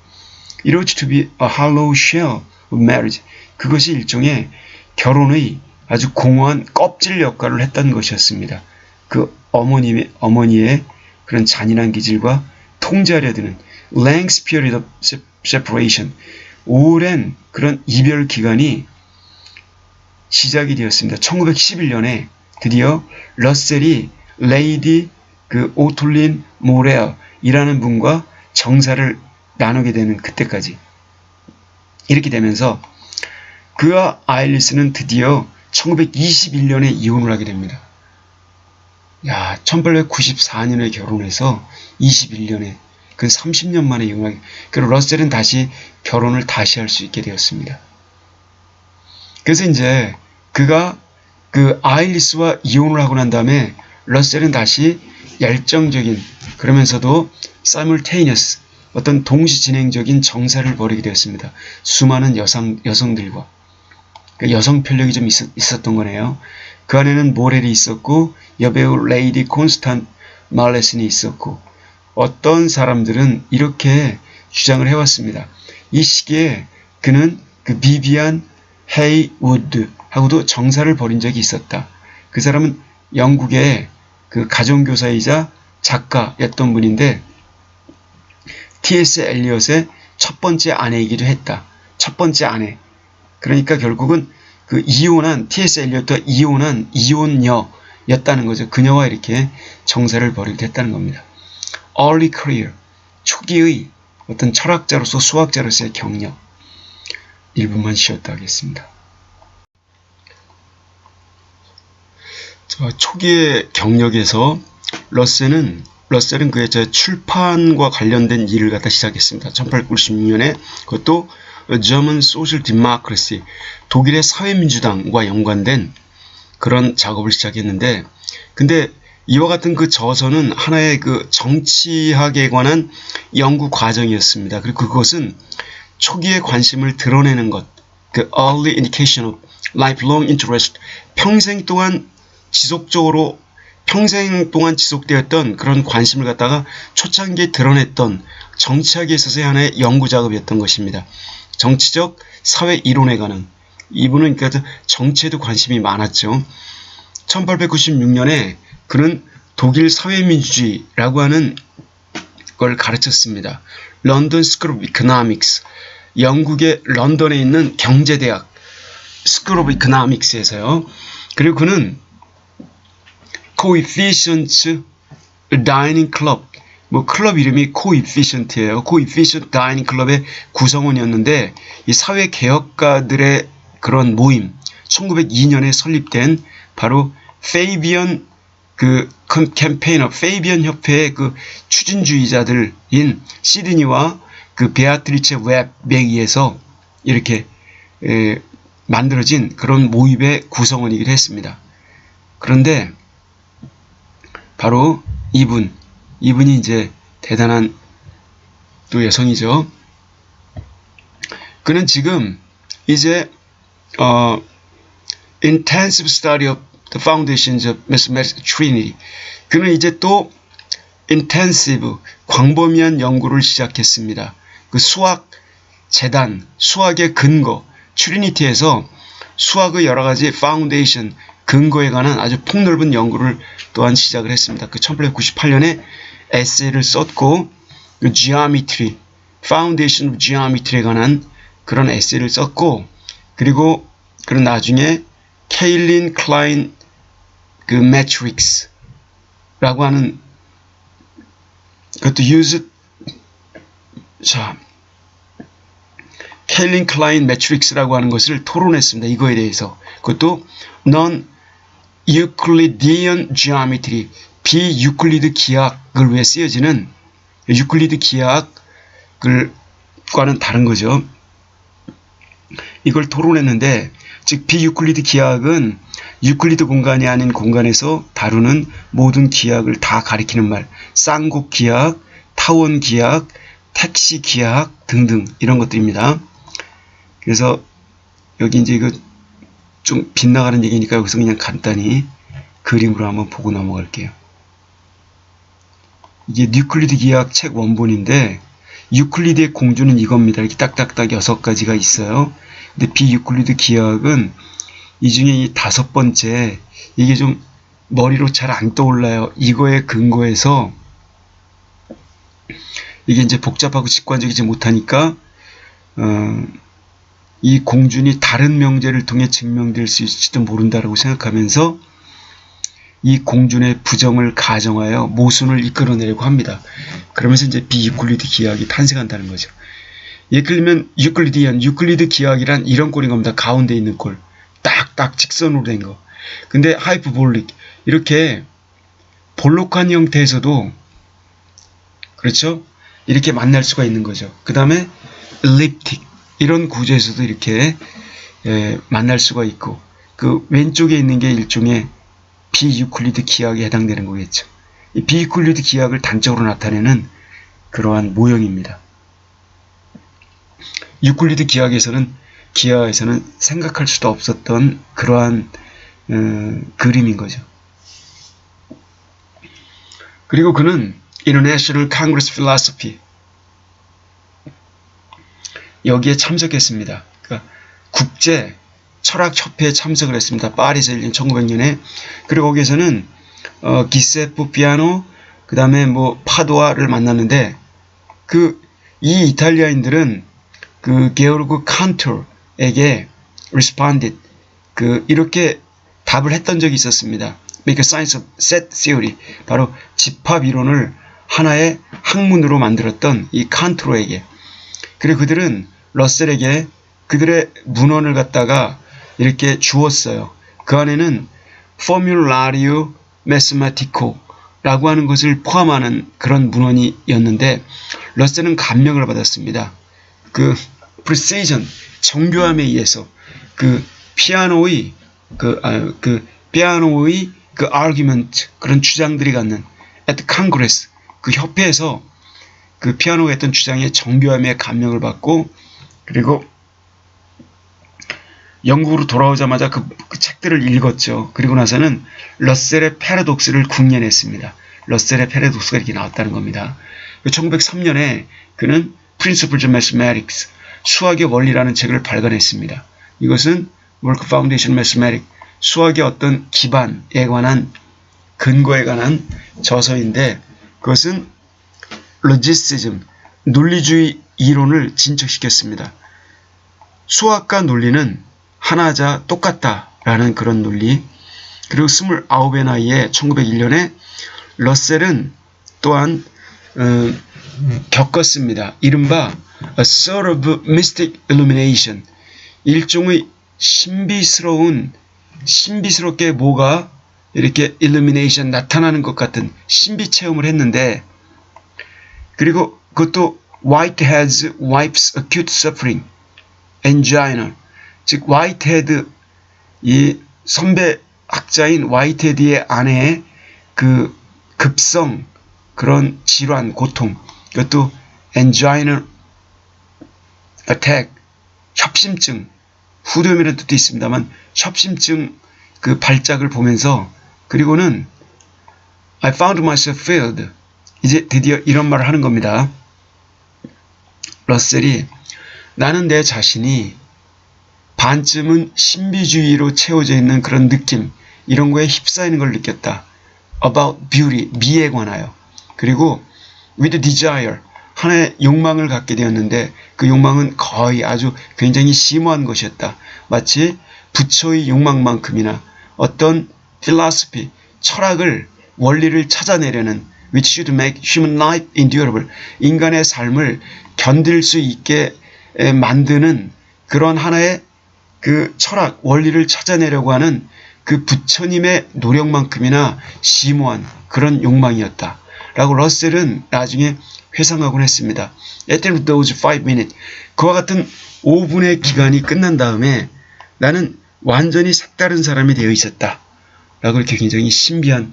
It was to be a hollow shell of marriage. 그것이 일종의 결혼의 아주 공허한 껍질 역할을 했던 것이었습니다. 그 어머니의 그런 잔인한 기질과 통제하려 드는 length period of separation. 오랜 그런 이별 기간이 시작이 되었습니다. 1911년에 드디어 러셀이 레이디 그 오톨린 모레어이라는 분과 정사를 나누게 되는 그때까지. 이렇게 되면서 그와 아일리스는 드디어 1921년에 이혼을 하게 됩니다. 야, 1894년에 결혼해서 21년에 그 30년 만에 이혼하게. 그리고 러셀은 다시 결혼을 다시 할 수 있게 되었습니다. 그래서 이제 그가 그 아일리스와 이혼을 하고 난 다음에 러셀은 다시 열정적인 그러면서도 simultaneous 어떤 동시 진행적인 정사를 벌이게 되었습니다. 수많은 여성들과 그 여성 편력이 좀 있었던 거네요. 그 안에는 모렐이 있었고 여배우 레이디 콘스탄트 말레슨이 있었고 어떤 사람들은 이렇게 주장을 해왔습니다. 이 시기에 그는 그 비비안 헤이우드하고도 정사를 벌인 적이 있었다. 그 사람은 영국의 그 가정교사이자 작가였던 분인데 T.S. 엘리엇의 첫 번째 아내이기도 했다. 첫 번째 아내. 그러니까 결국은 그 이혼한 T.S. 엘리엇과 이혼한 이혼녀였다는 거죠. 그녀와 이렇게 정사를 벌이게 됐다는 겁니다. Early career. 초기의 어떤 철학자로서 수학자로서의 경력. 1분만 쉬었다 하겠습니다. 초기의 경력에서 러셀은 그의 출판과 관련된 일을 갖다 시작했습니다. 1896년에 그것도 German Social Democracy, 독일의 사회민주당과 연관된 그런 작업을 시작했는데, 근데 이와 같은 그 저서는 하나의 그 정치학에 관한 연구 과정이었습니다. 그리고 그것은 초기의 관심을 드러내는 것, 그 early indication of lifelong interest, 평생 동안 지속되었던 그런 관심을 갖다가 초창기에 드러냈던 정치학에 있어서의 하나의 연구 작업이었던 것입니다. 정치적 사회 이론에 관한. 이분은 그러니까 정치에도 관심이 많았죠. 1896년에 그는 독일 사회민주주의라고 하는 걸 가르쳤습니다. 런던 스쿨 오브 이코노믹스, 영국의 런던에 있는 경제대학 스쿨 오브 이코노믹스에서요. 그리고 그는 Coefficient Dining Club, 클럽 이름이 Coefficient예요. Coefficient Dining Club의 구성원이었는데 이 사회 개혁가들의 그런 모임, 1902년에 설립된 바로 페이비언 그 캠페이너, 페이비언 협회의 그 추진주의자들인 시드니와 그 베아트리체 웹에 의해서 이렇게 만들어진 그런 모임의 구성원이기도 했습니다. 그런데 바로 이분이 이제 대단한 또 여성이죠. 그는 지금 이제 intensive study of the foundations of mathematics Trinity. 그는 이제 또 intensive 광범위한 연구를 시작했습니다. 그 수학 재단, 수학의 근거, 트리니티에서 수학의 여러 가지 파운데이션, 근거에 관한 아주 폭넓은 연구를 또한 시작을 했습니다. 그 1898년에 에세이를 썼고, 그 geometry, foundation of geometry에 관한 그런 에세이를 썼고, 그리고 그런 나중에 케일린 클라인 그 매트릭스라고 하는 그것도 케일린 클라인 매트릭스라고 하는 것을 토론했습니다. 이거에 대해서. 그것도 non-Euclidean geometry, 비유클리드 기하학을 위해 쓰여지는 유클리드 기하학과는 다른 거죠. 이걸 토론했는데, 즉 비유클리드 기하학은 유클리드 공간이 아닌 공간에서 다루는 모든 기하학을 다 가리키는 말, 쌍곡 기하학, 타원 기하학, 택시 기하학 등등 이런 것들입니다. 그래서 여기 이제 이거 좀 빗나가는 얘기니까 여기서 그냥 간단히 그림으로 한번 보고 넘어갈게요. 이게 유클리드 기하학 책 원본인데 유클리드의 공주는 이겁니다. 이렇게 딱딱딱 6가지가 있어요. 근데 비유클리드 기하학은 이 중에 이 5번째 이게 좀 머리로 잘 안 떠올라요. 이거에 근거해서 이게 이제 복잡하고 직관적이지 못하니까 이 공준이 다른 명제를 통해 증명될 수 있을지도 모른다라고 생각하면서 이 공준의 부정을 가정하여 모순을 이끌어내려고 합니다. 그러면서 이제 비유클리드 기하학이 탄생한다는 거죠. 예를 들면 유클리드 기하학이란 이런 꼴인 겁니다. 가운데 있는 꼴. 딱딱 직선으로 된 거. 근데 하이퍼볼릭 이렇게 볼록한 형태에서도 그렇죠? 이렇게 만날 수가 있는 거죠. 그 다음에 엘립틱 이런 구조에서도 이렇게 만날 수가 있고 그 왼쪽에 있는 게 일종의 비유클리드 기하학에 해당되는 거겠죠. 이 비유클리드 기하학을 단적으로 나타내는 그러한 모형입니다. 유클리드 기하학에서는 생각할 수도 없었던 그러한 그림인 거죠. 그리고 그는 International Congress Philosophy 여기에 참석했습니다. 그러니까 국제 철학협회에 참석을 했습니다. 파리에서 열린 1900년에. 그리고 거기에서는 기세프 피아노 그 다음에 뭐 파도아를 만났는데 이 이탈리아인들은 그 게오르그 칸토르에게 responded 이렇게 답을 했던 적이 있었습니다. Make a science of set theory 바로 집합 이론을 하나의 학문으로 만들었던 이 칸토르에게. 그리고 그들은 러셀에게 그들의 문헌을 갖다가 이렇게 주었어요. 그 안에는 Formulario Mathematico 라고 하는 것을 포함하는 그런 문헌이었는데 러셀은 감명을 받았습니다. precision, 정교함에 의해서 피아노의 argument 그런 주장들이 갖는 at the Congress 협회에서 피아노가 했던 주장의 정교함에 감명을 받고 그리고 영국으로 돌아오자마자 그 책들을 읽었죠. 그리고 나서는 러셀의 패러독스를 국련했습니다. 러셀의 패러독스가 이렇게 나왔다는 겁니다. 1903년에 그는 Principles of Mathematics, 수학의 원리라는 책을 발간했습니다. 이것은 Work Foundation Mathematics, 수학의 어떤 기반에 관한 근거에 관한 저서인데 그것은 Logicism, 논리주의 이론을 진척시켰습니다. 수학과 논리는 하나자 똑같다라는 그런 논리. 그리고 29의 나이에 1901년에 러셀은 또한 겪었습니다. 이른바 a sort of mystic illumination, 일종의 신비스럽게 뭐가 이렇게 illumination 나타나는 것 같은 신비 체험을 했는데 그리고 그것도 Whitehead's wife's acute suffering, angina, 즉 화이트헤드 이 선배 학자인 화이트헤드의 아내의 급성 그런 질환, 고통, 그것도 angina attack, 협심증, 후렴이라는 뜻도 있습니다만 협심증 발작을 보면서 그리고는 I found myself failed. 이제 드디어 이런 말을 하는 겁니다. 러셀이 나는 내 자신이 반쯤은 신비주의로 채워져 있는 그런 느낌 이런 거에 휩싸이는 걸 느꼈다. About beauty, 미에 관하여. 그리고 with desire, 하나의 욕망을 갖게 되었는데 그 욕망은 거의 아주 굉장히 심오한 것이었다. 마치 부처의 욕망만큼이나 어떤 philosophy, 철학을 원리를 찾아내려는 which should make human life endurable, 인간의 삶을 견딜 수 있게 만드는 그런 하나의 철학, 원리를 찾아내려고 하는 부처님의 노력만큼이나 심오한 그런 욕망이었다. 라고 러셀은 나중에 회상하곤 했습니다. At the end of those 5 minutes, 그와 같은 5분의 기간이 끝난 다음에 나는 완전히 색다른 사람이 되어 있었다. 라고 이렇게 굉장히 신비한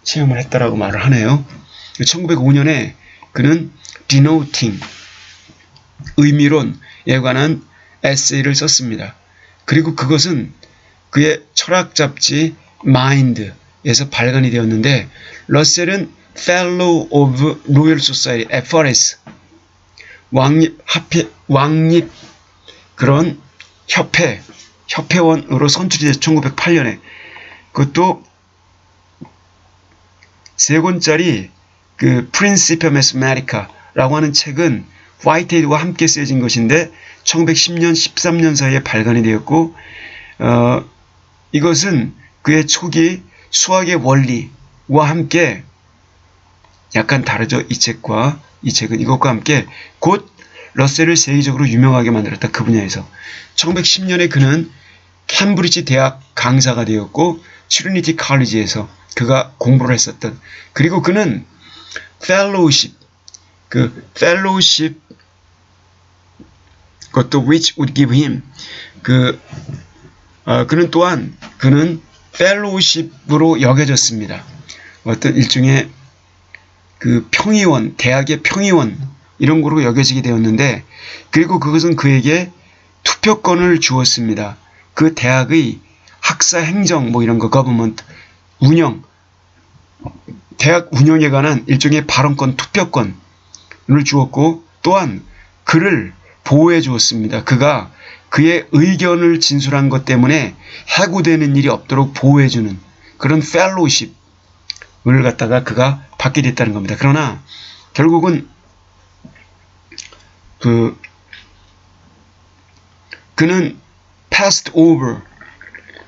체험을 했다라고 말을 하네요. 1905년에 그는 denoting, 의미론에 관한 에세이를 썼습니다. 그리고 그것은 그의 철학 잡지 마인드에서 발간이 되었는데 러셀은 Fellow of Royal Society, FRS, 왕립 그런 협회원으로 선출이 돼서 1908년에 그것도 3권짜리 그 Principia Mathematica라고 하는 책은 화이트헤드와 함께 쓰여진 것인데 1910년, 13년 사이에 발간이 되었고 이것은 그의 초기 수학의 원리와 함께 약간 다르죠. 이 책은 이것과 함께 곧 러셀을 세계적으로 유명하게 만들었다. 그 분야에서 1910년에 그는 캠브리지 대학 강사가 되었고 트리니티 칼리지에서 그가 공부를 했었던 그리고 그는 펠로우십 그것도 which would give him 그는 펠로우십으로 여겨졌습니다. 어떤 일종의 그 평의원, 대학의 평의원 이런 거로 여겨지게 되었는데 그리고 그것은 그에게 투표권을 주었습니다. 그 대학의 학사 행정 뭐 이런 거 거버먼트 운영 대학 운영에 관한 일종의 발언권, 투표권을 주었고 또한 그를 보호해 주었습니다. 그가 그의 의견을 진술한 것 때문에 해고되는 일이 없도록 보호해 주는 그런 펠로우십을 갖다가 그가 받게 됐다는 겁니다. 그러나 결국은 그는 passed over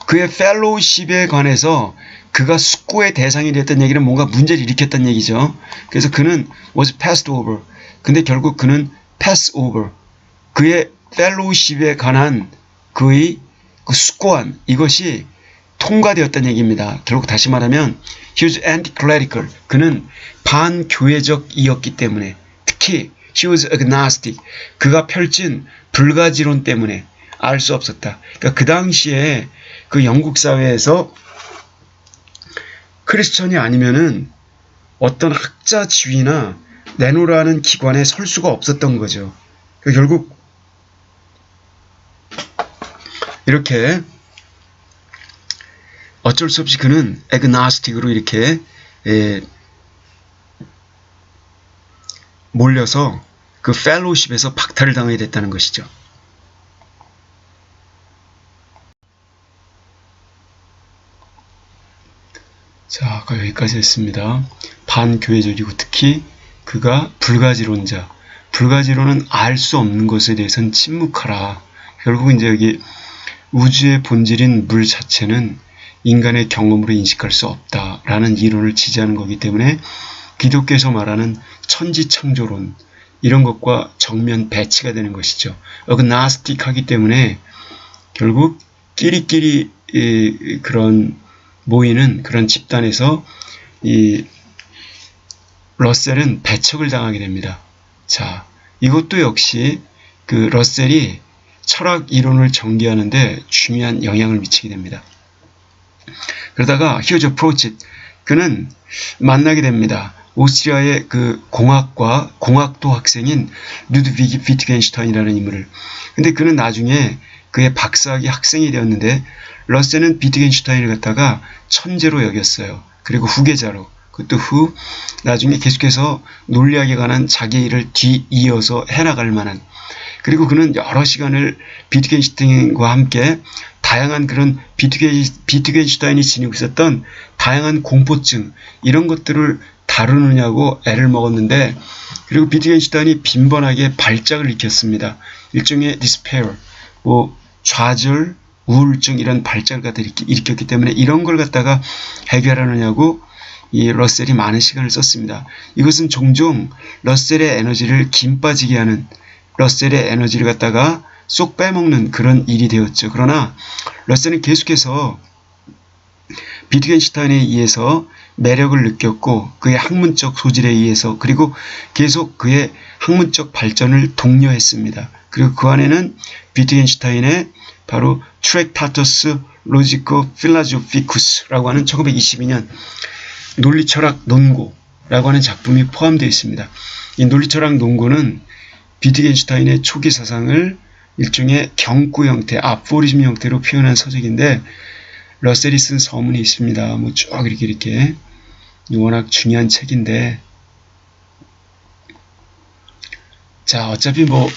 그의 펠로우십에 관해서 그가 숙고의 대상이 됐던 얘기는 뭔가 문제를 일으켰다는 얘기죠. 그래서 그는 was passed over. 근데 결국 그는 pass over. 그의 펠로우십에 관한 그의 그 숙고한 이것이 통과되었다는 얘기입니다. 결국 다시 말하면 he was anti-clerical. 그는 반교회적이었기 때문에 특히 he was agnostic. 그가 펼친 불가지론 때문에 알 수 없었다. 그러니까 그 당시에 그 영국 사회에서 크리스천이 아니면은 어떤 학자 지위나 내노라는 기관에 설 수가 없었던 거죠. 그러니까 결국 이렇게 어쩔 수 없이 그는 애그나스틱으로 이렇게 몰려서 그 펠로우십에서 박탈을 당하게 됐다는 것이죠. 자, 아까 여기까지 했습니다. 반교회적이고 특히 그가 불가지론은 알 수 없는 것에 대해서는 침묵하라. 결국 이제 여기 우주의 본질인 물 자체는 인간의 경험으로 인식할 수 없다라는 이론을 지지하는 거기 때문에 기독교에서 말하는 천지창조론 이런 것과 정면 배치가 되는 것이죠. 나스틱하기 때문에 결국 끼리끼리 그런 모이는 그런 집단에서 이 러셀은 배척을 당하게 됩니다. 자, 이것도 역시 그 러셀이 철학 이론을 전개하는데 중요한 영향을 미치게 됩니다. 그러다가 Hughes approached 그는 만나게 됩니다. 오스트리아의 그 공학도 학생인 루드비기 비트겐슈타인이라는 인물을. 근데 그는 나중에 그의 박사학위 학생이 되었는데 러셀은 비트겐슈타인을 갖다가 천재로 여겼어요. 그리고 후계자로. 그것도 나중에 계속해서 논리학에 관한 자기 일을 뒤이어서 해나갈 만한. 그리고 그는 여러 시간을 비트겐슈타인과 함께 다양한 그런 비트겐슈타인이 지니고 있었던 다양한 공포증 이런 것들을 다루느냐고 애를 먹었는데 그리고 비트겐슈타인이 빈번하게 발작을 일으켰습니다. 일종의 despair, 좌절, 우울증 이런 발작을 갖다 일으켰기 때문에 이런 걸 갖다가 해결하느냐고 이 러셀이 많은 시간을 썼습니다. 이것은 종종 러셀의 에너지를 김 빠지게 하는 러셀의 에너지를 갖다가 쏙 빼먹는 그런 일이 되었죠. 그러나 러셀은 계속해서 비트겐슈타인에 의해서 매력을 느꼈고 그의 학문적 소질에 의해서 그리고 계속 그의 학문적 발전을 독려했습니다. 그리고 그 안에는 비트겐슈타인의 바로 트랙타투스 로지코 필라조피쿠스라고 하는 1922년 논리철학 논고라고 하는 작품이 포함되어 있습니다. 이 논리철학 논고는 비트겐슈타인의 초기 사상을 일종의 경구 형태, 아포리즘 형태로 표현한 서적인데 러셀이 쓴 서문이 있습니다. 뭐 쭉 이렇게 워낙 중요한 책인데, 자, 어차피 뭐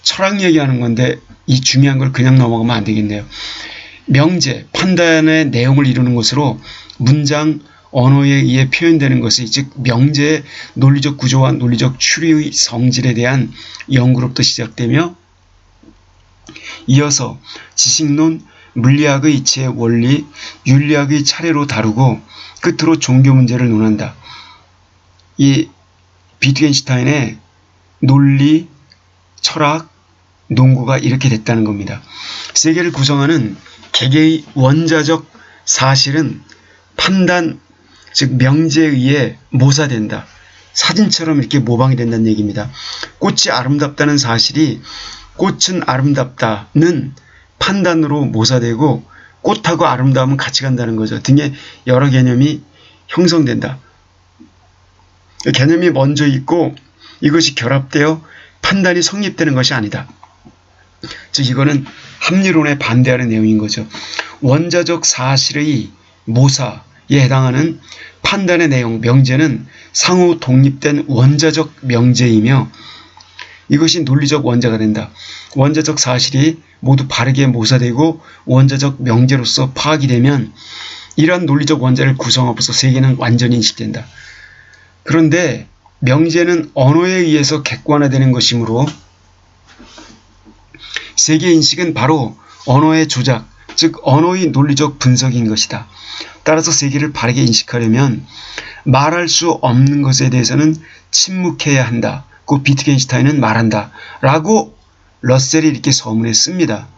철학 얘기하는 건데 이 중요한 걸 그냥 넘어가면 안 되겠네요. 명제, 판단의 내용을 이루는 것으로 문장, 언어에 의해 표현되는 것이 즉 명제의 논리적 구조와 논리적 추리의 성질에 대한 연구로부터 시작되며 이어서 지식론, 물리학의 이치의 원리, 윤리학의 차례로 다루고 끝으로 종교 문제를 논한다. 이 비트겐슈타인의 논리, 철학, 논구가 이렇게 됐다는 겁니다. 세계를 구성하는 개개의 원자적 사실은 판단, 즉 명제에 의해 모사된다. 사진처럼 이렇게 모방이 된다는 얘기입니다. 꽃이 아름답다는 사실이 꽃은 아름답다는 판단으로 모사되고 꽃하고 아름다움은 같이 간다는 거죠. 등의 여러 개념이 형성된다. 개념이 먼저 있고 이것이 결합되어 판단이 성립되는 것이 아니다. 즉 이거는 합리론에 반대하는 내용인 거죠. 원자적 사실의 모사에 해당하는 판단의 내용, 명제는 상호 독립된 원자적 명제이며 이것이 논리적 원자가 된다. 원자적 사실이 모두 바르게 모사되고 원자적 명제로서 파악이 되면 이러한 논리적 원자를 구성함으로써 세계는 완전히 인식된다. 그런데 명제는 언어에 의해서 객관화되는 것이므로 세계 인식은 바로 언어의 조작, 즉 언어의 논리적 분석인 것이다. 따라서 세계를 바르게 인식하려면 말할 수 없는 것에 대해서는 침묵해야 한다. 그 비트겐슈타인은 말한다. 라고 러셀이 이렇게 서문에 씁니다.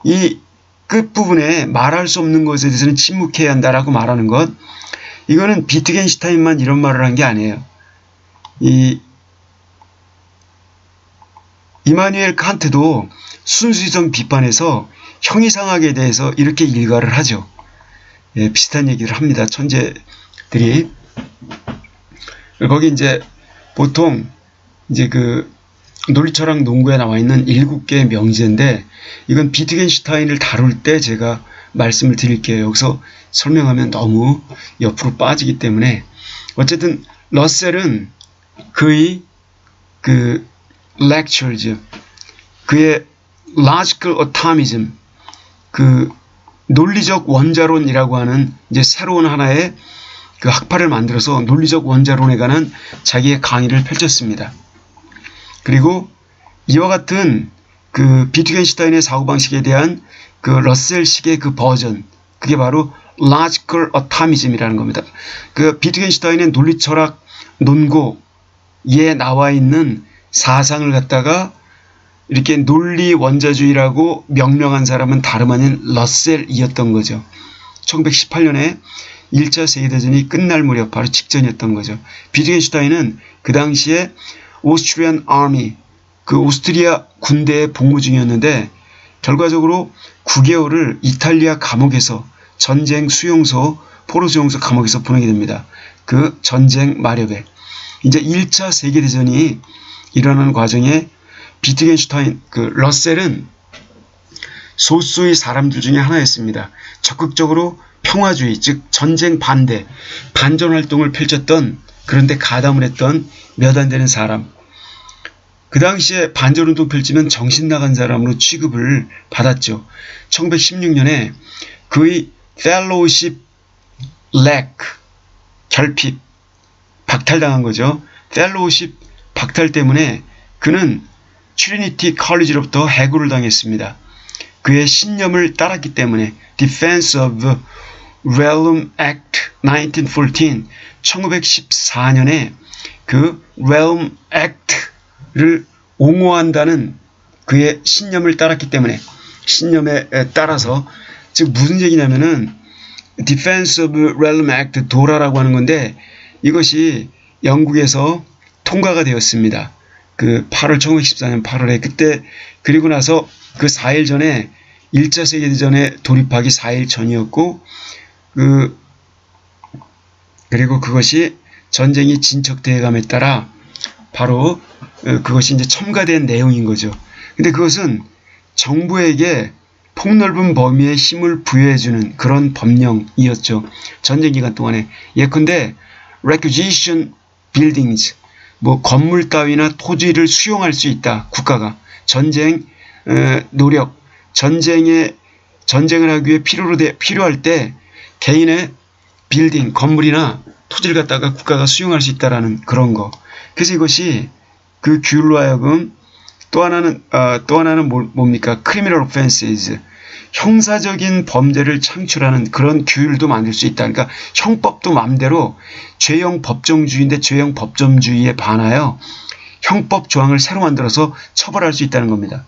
이 끝부분에 말할 수 없는 것에 대해서는 침묵해야 한다라고 말하는 것, 이거는 비트겐슈타인만 이런 말을 한 게 아니에요. 이마누엘 칸트도 순수이성 비판에서 형이상학에 대해서 이렇게 일가를 하죠. 예, 비슷한 얘기를 합니다. 천재들이. 거기 이제 보통 이제 그 논리철학 논구에 나와 있는 7개의 명제인데 이건 비트겐슈타인을 다룰 때 제가 말씀을 드릴게요. 여기서 설명하면 너무 옆으로 빠지기 때문에 어쨌든 러셀은 그의 그 lectures, 그의 logical atomism, 그 논리적 원자론이라고 하는 이제 새로운 하나의 그 학파를 만들어서 논리적 원자론에 관한 자기의 강의를 펼쳤습니다. 그리고 이와 같은 그 비트겐슈타인의 사고방식에 대한 그 러셀식의 그 버전, 그게 바로 logical atomism이라는 겁니다. 그 비트겐슈타인의 논리철학 논고에 나와 있는 사상을 갖다가 이렇게 논리 원자주의라고 명명한 사람은 다름 아닌 러셀이었던 거죠. 1918년에 1차 세계대전이 끝날 무렵 바로 직전이었던 거죠. 비트겐슈타인은 그 당시에 오스트리안 아미, 그 오스트리아 군대에 복무 중이었는데 결과적으로 9개월을 이탈리아 감옥에서 전쟁 수용소, 포로 수용소 감옥에서 보내게 됩니다. 그 전쟁 마렵에. 이제 1차 세계대전이 일어나는 과정에 비트겐슈타인, 그 러셀은 소수의 사람들 중에 하나였습니다. 적극적으로 평화주의, 즉 전쟁 반대, 반전 활동을 펼쳤던, 그런데 가담을 했던 몇 안 되는 사람. 그 당시에 반전운동 펼치면 정신 나간 사람으로 취급을 받았죠. 1916년에 그의 펠로우십 렉, 결핍, 박탈당한 거죠. 펠로우십 박탈 때문에 그는 트리니티 컬리지로부터 해고를 당했습니다. 그의 신념을 따랐기 때문에 Defense of Realm Act 1914, 1914년에 그 Realm Act를 옹호한다는 그의 신념을 따랐기 때문에, 신념에 따라서, 즉 무슨 얘기냐면은 Defense of Realm Act, 도라라고 하는 건데 이것이 영국에서 통과가 되었습니다. 그 1914년 8월에 그때, 그리고 나서 그 4일 전에 1차 세계대전에 돌입하기 4일 전이었고, 그리고 그것이 전쟁이 진척되어감에 따라 바로 그것이 이제 첨가된 내용인 거죠. 근데 그것은 정부에게 폭넓은 범위의 힘을 부여해주는 그런 법령이었죠. 전쟁 기간 동안에. 예컨대 requisition buildings, 뭐 건물 따위나 토지를 수용할 수 있다. 국가가 전쟁 노력, 전쟁을 하기 위해 필요할 때 개인의 빌딩, 건물이나 토지를 갖다가 국가가 수용할 수 있다라는 그런 거. 그래서 이것이 그 규율로 하여금 또 하나는 뭡니까? criminal offenses. 형사적인 범죄를 창출하는 그런 규율도 만들 수 있다. 그러니까 형법도 마음대로 죄형 법정주의인데 죄형 법정주의에 반하여 형법 조항을 새로 만들어서 처벌할 수 있다는 겁니다.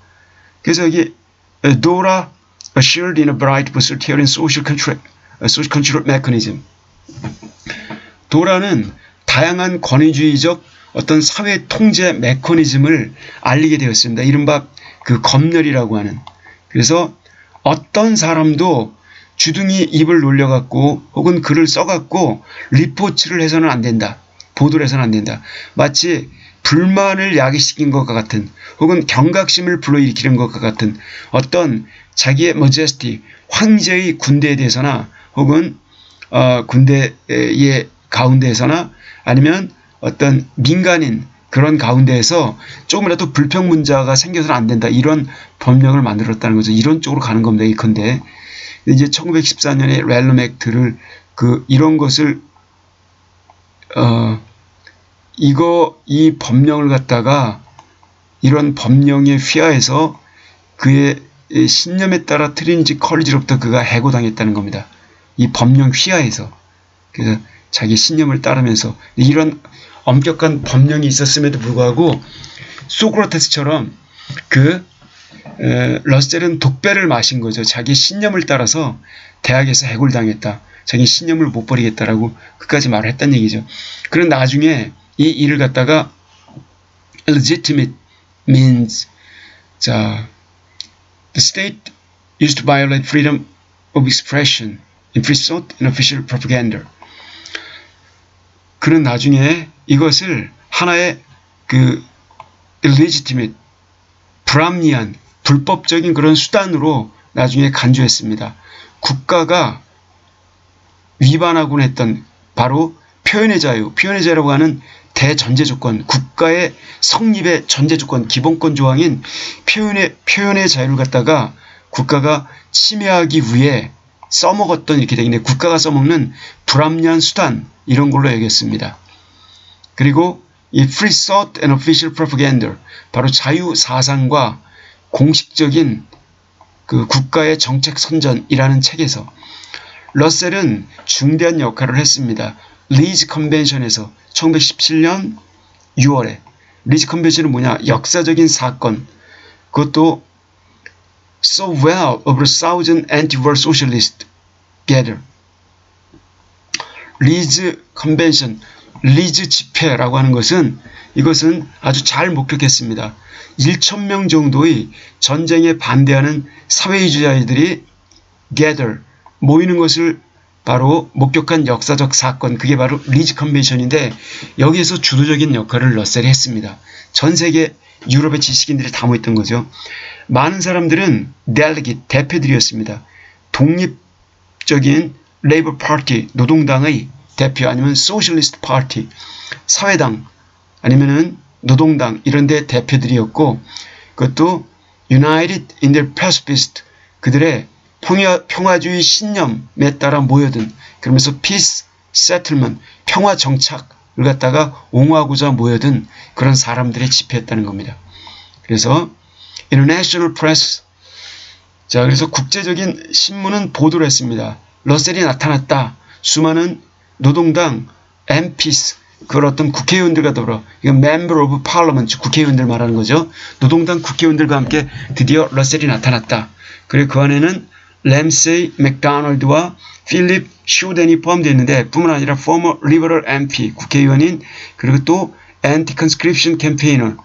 그래서 여기 DORA assured in a bright versatile social control mechanism. 도라는 다양한 권위주의적 어떤 사회 통제 메커니즘을 알리게 되었습니다. 이른바 그 검열이라고 하는. 그래서 어떤 사람도 주둥이 입을 놀려갖고 혹은 글을 써갖고 리포츠를 해서는 안 된다. 보도를 해서는 안 된다. 마치 불만을 야기시킨 것과 같은 혹은 경각심을 불러일으키는 것과 같은 어떤 자기의 majesty, 황제의 군대에 대해서나 혹은 군대의 가운데에서나 아니면 어떤 민간인 그런 가운데에서 조금이라도 불평문자가 생겨서는 안 된다. 이런 법령을 만들었다는 거죠. 이런 쪽으로 가는 겁니다. 이컨대 이제 1914년에 렐럼 액트를 이런 것을 이 법령을 갖다가 이런 법령에 휘하해서 그의 신념에 따라 트리니티 컬리지로부터 그가 해고당했다는 겁니다. 이 법령 휘하에서. 그래서 자기 신념을 따르면서 이런 엄격한 법령이 있었음에도 불구하고 소크라테스처럼 러셀은 독배를 마신 거죠. 자기 신념을 따라서 대학에서 해고를 당했다. 자기 신념을 못 버리겠다라고 끝까지 말을 했다는 얘기죠. 그런 나중에 이 일을 갖다가 legitimate means the state used to violate freedom of expression in free thought and official propaganda. 그는 나중에 이것을 하나의 illegitimate, 불합리한, 불법적인 그런 수단으로 나중에 간주했습니다. 국가가 위반하곤 했던 바로 표현의 자유라고 하는 대전제 조건, 국가의 성립의 전제 조건, 기본권 조항인 표현의 자유를 갖다가 국가가 침해하기 위해 써먹었던 이렇게 되겠네. 국가가 써먹는 불합리한 수단 이런 걸로 여겼습니다. 그리고 이 Free Thought and Official Propaganda 바로 자유 사상과 공식적인 국가의 정책 선전이라는 책에서 러셀은 중대한 역할을 했습니다. 리즈 컨벤션에서 1917년 6월에 리즈 컨벤션은 뭐냐? 역사적인 사건. 그것도 so well over 1,000 anti-war socialists gather. 리즈 컨벤션, 리즈 집회라고 하는 것은 이것은 아주 잘 목격했습니다. 1,000명 정도의 전쟁에 반대하는 사회주의자들이 gather, 모이는 것을 바로 목격한 역사적 사건, 그게 바로 리즈 컨벤션인데 여기에서 주도적인 역할을 러셀이 했습니다. 전 세계 유럽의 지식인들이 다 모였던 거죠. 많은 사람들은 delegate, 대표들이었습니다. 독립적인 레이버 파티, 노동당의 대표 아니면 소셜리스트 파티, 사회당 아니면은 노동당 이런 데 대표들이었고 그것도 United in their pacifist, 그들의 평화주의 신념에 따라 모여든 그러면서 peace settlement, 평화 정착을 갖다가 옹호하고자 모여든 그런 사람들의 집회였다는 겁니다. 그래서 international press, 자 그래서 국제적인 신문은 보도를 했습니다. 러셀이 나타났다. 수많은 노동당 MPs, 그걸 어떤 국회의원들과 더불어, 이건 member of parliament, 국회의원들 말하는 거죠. 노동당 국회의원들과 함께 드디어 러셀이 나타났다. 그리고 그 안에는 램세이 맥도널드와 필립 쇼덴이 포함되어 있는데 뿐만 아니라 former liberal MP, 국회의원인, 그리고 또 anti-conscription campaigner,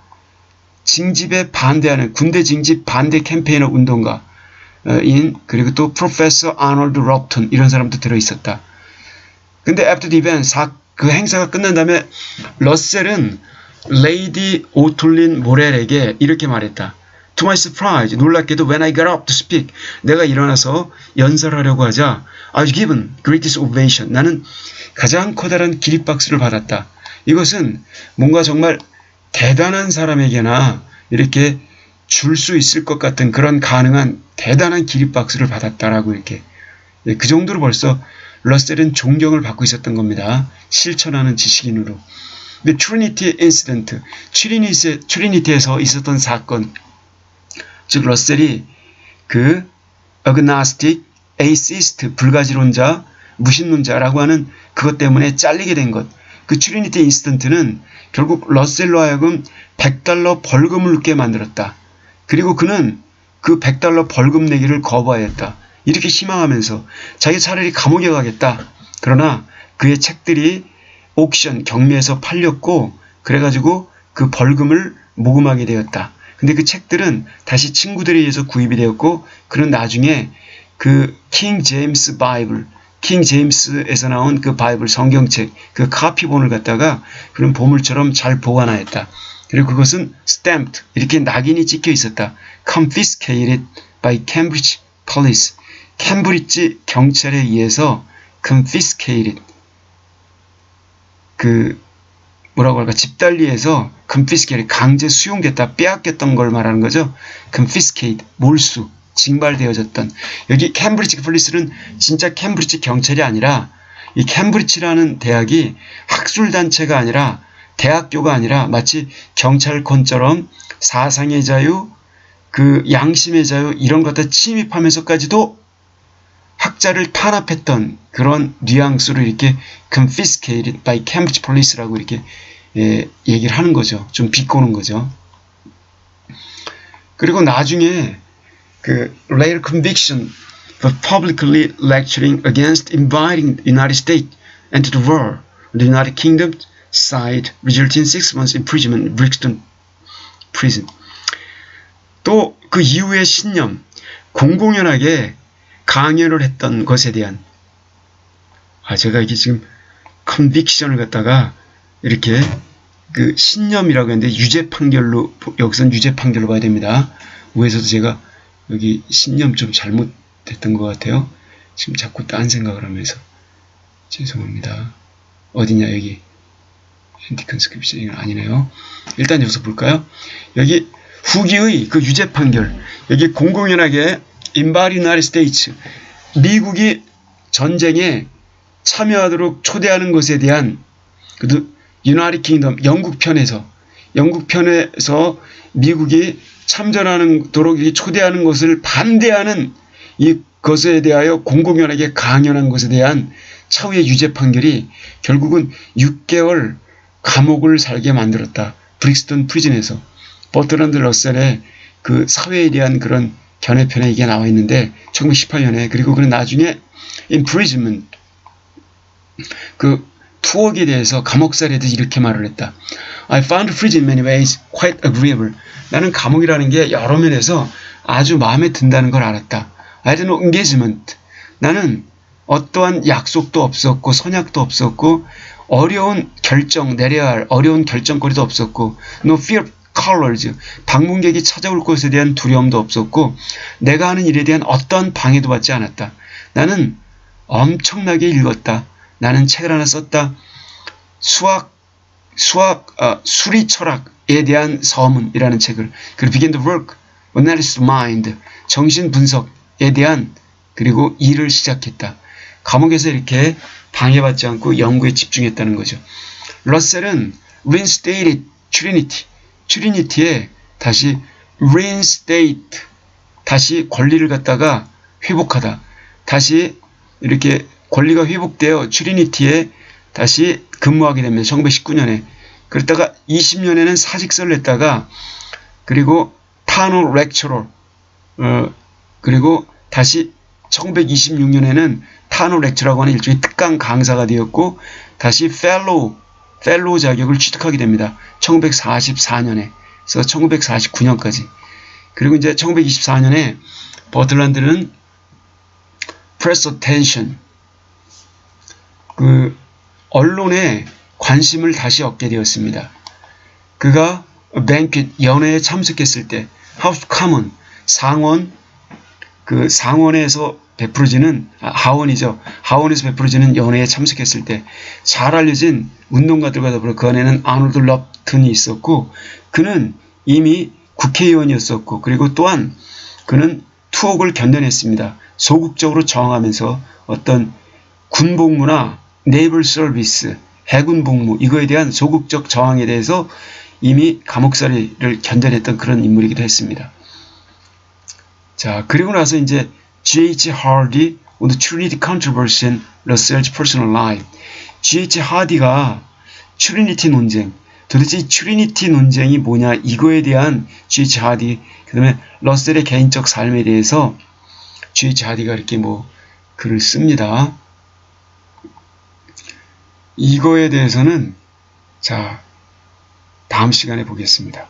징집에 반대하는 군대 징집 반대 캠페이너 운동가인, 그리고 또 프로페서 아놀드 럽턴 이런 사람도 들어있었다. 근데 after the event, 그 행사가 끝난 다음에 러셀은 레이디 오톨린 모렐에게 이렇게 말했다. To my surprise, 놀랍게도 when I got up to speak, 내가 일어나서 연설하려고 하자 I was given greatest ovation. 나는 가장 커다란 기립박수를 받았다. 이것은 뭔가 정말 대단한 사람에게나 이렇게 줄 수 있을 것 같은 그런 가능한 대단한 기립박수를 받았다라고 이렇게 그 정도로 벌써 러셀은 존경을 받고 있었던 겁니다. 실천하는 지식인으로. The Trinity Incident, 트리니티에서 있었던 사건, 즉 러셀이 그 agnostic, atheist, 불가지론자, 무신론자라고 하는 그것 때문에 잘리게 된 것. 그 트리니티 인시던트는 결국 러셀로 하여금 $100 벌금을 묻게 만들었다. 그리고 그는 그 $100 벌금 내기를 거부하였다. 이렇게 희망하면서 자기 차라리 감옥에 가겠다. 그러나 그의 책들이 옥션, 경매에서 팔렸고 그래가지고 그 벌금을 모금하게 되었다. 근데 그 책들은 다시 친구들에 의해서 구입이 되었고 그는 나중에 그 킹 제임스 바이블, 킹 제임스에서 나온 그 바이블 성경책, 그 카피본을 갖다가 그런 보물처럼 잘 보관하였다. 그리고 그것은 stamped, 이렇게 낙인이 찍혀 있었다. confiscated by Cambridge Police. 캠브리지 경찰에 의해서 confiscated, 그 뭐라고 할까, 집달리에서 confiscated, 강제 수용됐다, 빼앗겼던 걸 말하는 거죠. confiscate, 몰수, 징발되어졌던. 여기 캠브리지 폴리스는 진짜 캠브리지 경찰이 아니라 이 캠브리지라는 대학이 학술단체가 아니라 대학교가 아니라 마치 경찰권처럼 사상의 자유, 그 양심의 자유 이런 것들 침입하면서까지도 학자를 탄압했던 그런 뉘앙스로 이렇게 confiscated by Cambridge Police라고 이렇게 얘기를 하는 거죠. 좀 비꼬는 거죠. 그리고 나중에 그 later conviction for publicly lecturing against inviting the United States into the war, the United Kingdom side, resulting in 6 months imprisonment in Brixton prison. 또 그 이후의 신념, 공공연하게 강연을 했던 것에 대한, 제가 이게 지금 컨빅션을 갖다가 이렇게 그 신념이라고 했는데 유죄 판결로, 여기서는 유죄 판결로 봐야 됩니다. 위에서도 제가 여기 신념 좀 잘못됐던 것 같아요. 지금 자꾸 딴 생각을 하면서 죄송합니다. 어디냐, 여기 엔티컨스크립션 아니네요. 일단 여기서 볼까요? 여기 후기의 그 유죄 판결, 여기 공공연하게 invite United States, 미국이 전쟁에 참여하도록 초대하는 것에 대한 그 United Kingdom, 영국 편에서 미국이 참전하도록 초대하는 것을 반대하는 이 것에 대하여 공공연하게 강연한 것에 대한 차후의 유죄 판결이 결국은 6개월 감옥을 살게 만들었다. 브릭스턴 프리즌에서. 버트란드 러셀의 그 사회에 대한 그런 견해편에 이게 나와 있는데 1918년에, 그리고 그는 나중에 imprisonment, 그 투옥에 대해서 감옥살이에도 이렇게 말을 했다. I found prison in many ways quite agreeable. 나는 감옥이라는 게 여러 면에서 아주 마음에 든다는 걸 알았다. I had no engagement. 나는 어떠한 약속도 없었고 선약도 없었고 어려운 결정, 내려야 할 어려운 결정거리도 없었고 no fear of colors, 방문객이 찾아올 것에 대한 두려움도 없었고 내가 하는 일에 대한 어떠한 방해도 받지 않았다. 나는 엄청나게 읽었다. 나는 책을 하나 썼다. 수리 철학에 대한 서문이라는 책을, 그리고 begin to work, analysis of mind, 정신 분석에 대한 그리고 일을 시작했다. 감옥에서 이렇게 방해받지 않고 연구에 집중했다는 거죠. 러셀은 reinstated 트리니티에 다시 reinstate, 다시 권리를 갖다가 회복하다. 다시 이렇게 권리가 회복되어 트리니티에 다시 근무하게 됩니다. 1919년에. 그랬다가 20년에는 사직서를 냈다가 그리고 타노 렉처러, 그리고 다시 1926년에는 타노 렉처라고 하는 일종의 특강 강사가 되었고 다시 펠로우 자격을 취득하게 됩니다. 1944년에서 1949년까지. 그리고 이제 1924년에 버틀란드는 press attention, 그 언론에 관심을 다시 얻게 되었습니다. 그가 banquet, 연회에 참석했을 때 House of Commons 상원 그 상원에서 베풀어지는 하원이죠. 하원에서 베풀어지는 연회에 참석했을 때 잘 알려진 운동가들과 더불어 그 안에는 아놀드 럽튼이 있었고 그는 이미 국회의원이었었고 그리고 또한 그는 투옥을 견뎌냈습니다. 소극적으로 저항하면서 어떤 군복무나 네이블 서비스, 해군 복무 이거에 대한 소극적 저항에 대해서 이미 감옥살이를 견뎌냈던 그런 인물이기도 했습니다. 자, 그리고 나서 이제 G.H. Hardy on the Trinity Controversy and Russell's Personal Life. G.H. Hardy가 트리니티 논쟁, 도대체 이 트리니티 논쟁이 뭐냐 이거에 대한 G.H. Hardy, 그 다음에 러셀의 개인적 삶에 대해서 G.H. Hardy가 이렇게 뭐 글을 씁니다. 이거에 대해서는 자 다음 시간에 보겠습니다.